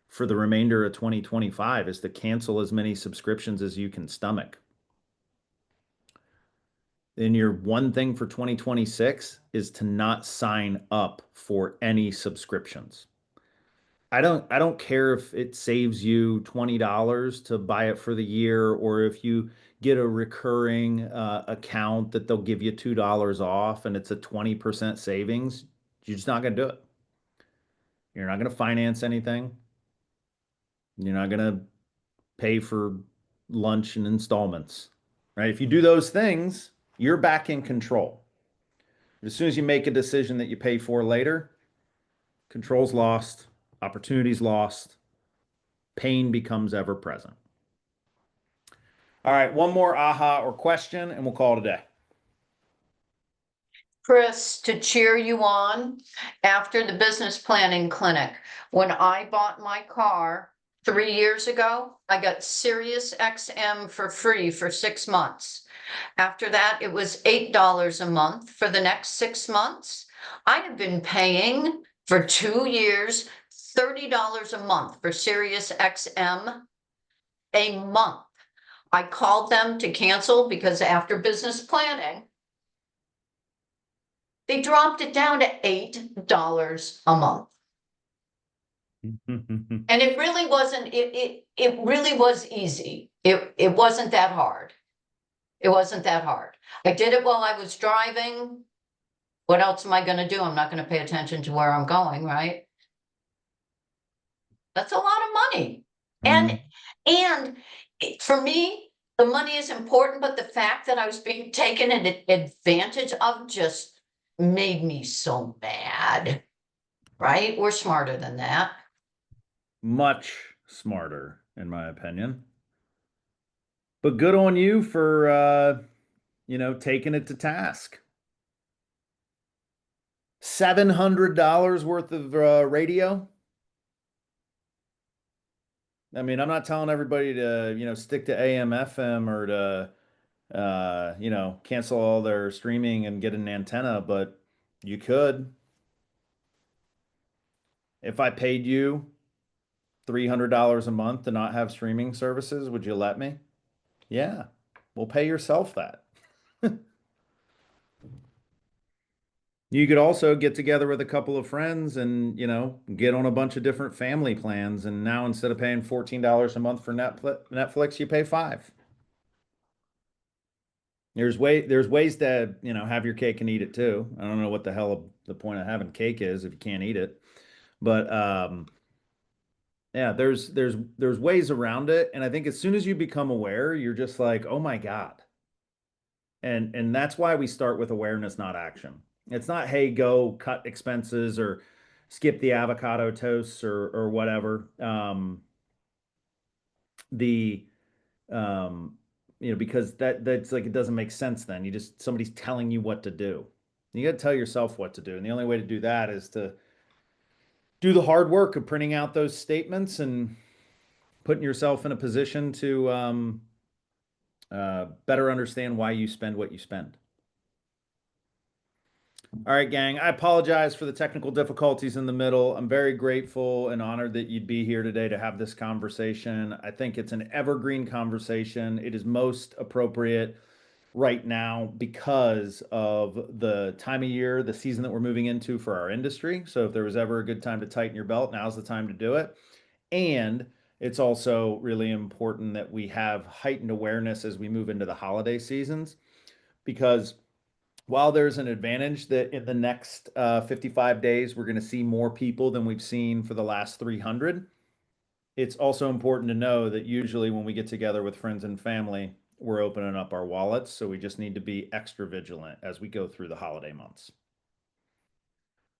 for the remainder of 2025 is to cancel as many subscriptions as you can stomach. Then your one thing for 2026 is to not sign up for any subscriptions. I don't care if it saves you $20 to buy it for the year, or if you get a recurring account that they'll give you $2 off and it's a 20% savings. You're just not going to do it. You're not going to finance anything. You're not going to pay for lunch and installments, right? If you do those things, you're back in control. As soon as you make a decision that you pay for later, control's lost, opportunity's lost, pain becomes ever present. All right, one more aha or question, and we'll call it a day. Chris, to cheer you on, after the business planning clinic, when I bought my car 3 years ago, I got Sirius XM for free for 6 months. After that, it was $8 a month for the next 6 months. I have been paying for 2 years, $30 a month for Sirius XM a month. I called them to cancel because after business planning, they dropped it down to $8 a month. And it really wasn't, it really was easy. It wasn't that hard. It wasn't that hard. I did it while I was driving. What else am I gonna do? I'm not gonna pay attention to where I'm going, right? That's a lot of money. And for me, the money is important, but the fact that I was being taken advantage of just made me so mad. Right? We're smarter than that. Much smarter, in my opinion. But good on you for, taking it to task. $700 worth of radio. I mean, I'm not telling everybody to, stick to AM, FM or to, cancel all their streaming and get an antenna, but you could. If I paid you $300 a month to not have streaming services, would you let me? Yeah. Well, pay yourself that. You could also get together with a couple of friends and, get on a bunch of different family plans. And now instead of paying $14 a month for Netflix, you pay $5. There's ways to, have your cake and eat it too. I don't know what the hell the point of having cake is if you can't eat it. But yeah, there's ways around it. And I think as soon as you become aware, you're just like, oh my God. And that's why we start with awareness, not action. It's not, hey, go cut expenses or skip the avocado toasts or whatever. The because that's like it doesn't make sense then. Somebody's telling you what to do. You got to tell yourself what to do. And the only way to do that is to do the hard work of printing out those statements and putting yourself in a position to better understand why you spend what you spend. All right, gang. I apologize for the technical difficulties in the middle. I'm very grateful and honored that you'd be here today to have this conversation. I think it's an evergreen conversation. It is most appropriate right now because of the time of year, the season that we're moving into for our industry. So if there was ever a good time to tighten your belt, now's the time to do it. And it's also really important that we have heightened awareness as we move into the holiday seasons, because while there's an advantage that in the next 55 days, we're going to see more people than we've seen for the last 300, it's also important to know that usually when we get together with friends and family, we're opening up our wallets. So we just need to be extra vigilant as we go through the holiday months.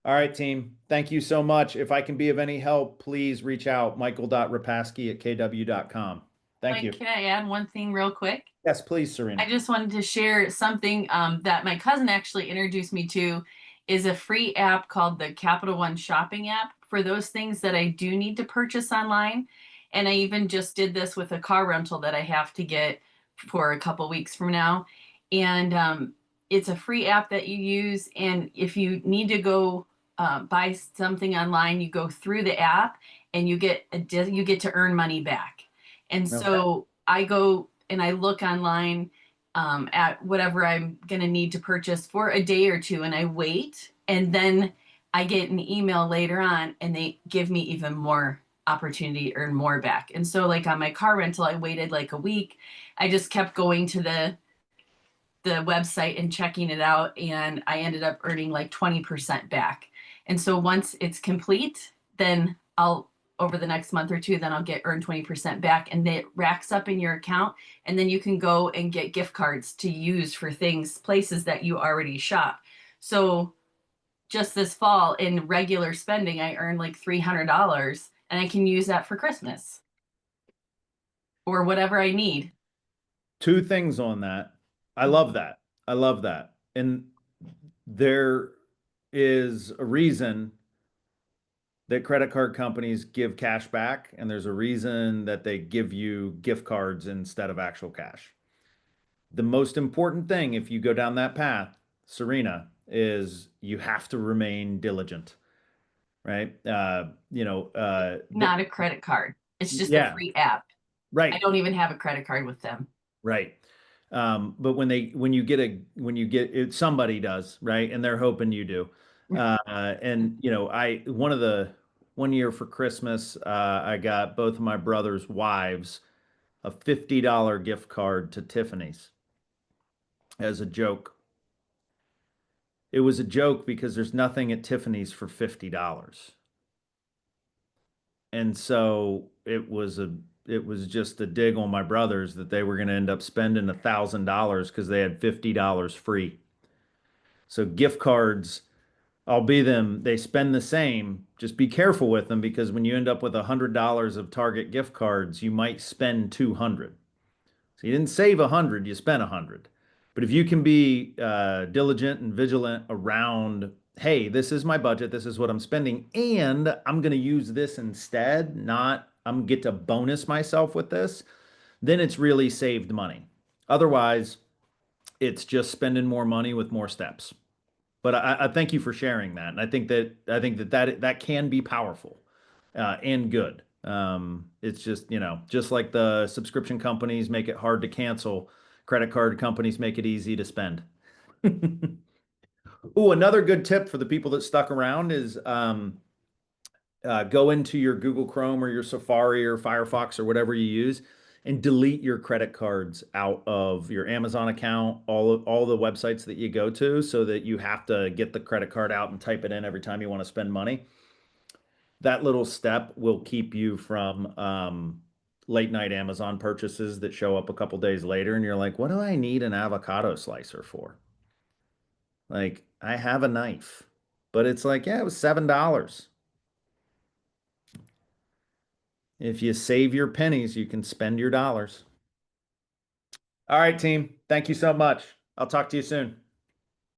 All right, team. Thank you so much. If I can be of any help, please reach out, michael.repasky@kw.com. Thank you. Can I add one thing real quick? Yes, please, Serena. I just wanted to share something that my cousin actually introduced me to, is a free app called the Capital One Shopping app for those things that I do need to purchase online. And I even just did this with a car rental that I have to get for a couple weeks from now. And it's a free app that you use. And if you need to go buy something online, you go through the app and you get to earn money back. And so I go and I look online at whatever I'm going to need to purchase for a day or two, and I wait, and then I get an email later on and they give me even more opportunity to earn more back. And so like on my car rental, I waited like a week. I just kept going to the website and checking it out, and I ended up earning like 20% back. And so once it's complete, then over the next month or two, then I'll earn 20% back, and it racks up in your account. And then you can go and get gift cards to use for places that you already shop. So just this fall in regular spending, I earned like $300, and I can use that for Christmas or whatever I need. Two things on that. I love that. And there is a reason that credit card companies give cash back, and there's a reason that they give you gift cards instead of actual cash. The most important thing, if you go down that path, Serena, is you have to remain diligent, right? Not a credit card. It's just a Yeah, free app. I right, don't even have a credit card with them. right. But when you get it, somebody does, right? And they're hoping you do. And one year for Christmas, I got both of my brother's wives a $50 gift card to Tiffany's as a joke. It was a joke because there's nothing at Tiffany's for $50. And so it was just a dig on my brothers that they were going to end up spending $1,000 because they had $50 free. So gift cards, they spend the same. Just be careful with them because when you end up with $100 of Target gift cards, you might spend 200. So you didn't save 100, you spent 100. But if you can be diligent and vigilant around, hey, this is my budget, this is what I'm spending, and I'm going to use this instead, not I'm get to bonus myself with this, then it's really saved money. Otherwise, it's just spending more money with more steps. But I thank you for sharing that, and I think that can be powerful and good. It's just just like the subscription companies make it hard to cancel, credit card companies make it easy to spend. Oh, another good tip for the people that stuck around is go into your Google Chrome or your Safari or Firefox or whatever you use and delete your credit cards out of your Amazon account, all the websites that you go to, so that you have to get the credit card out and type it in every time you want to spend money. That little step will keep you from late night Amazon purchases that show up a couple days later, and you're like, what do I need an avocado slicer for? Like, I have a knife, but it's like, yeah, it was $7. If you save your pennies, you can spend your dollars. All right, team. Thank you so much. I'll talk to you soon.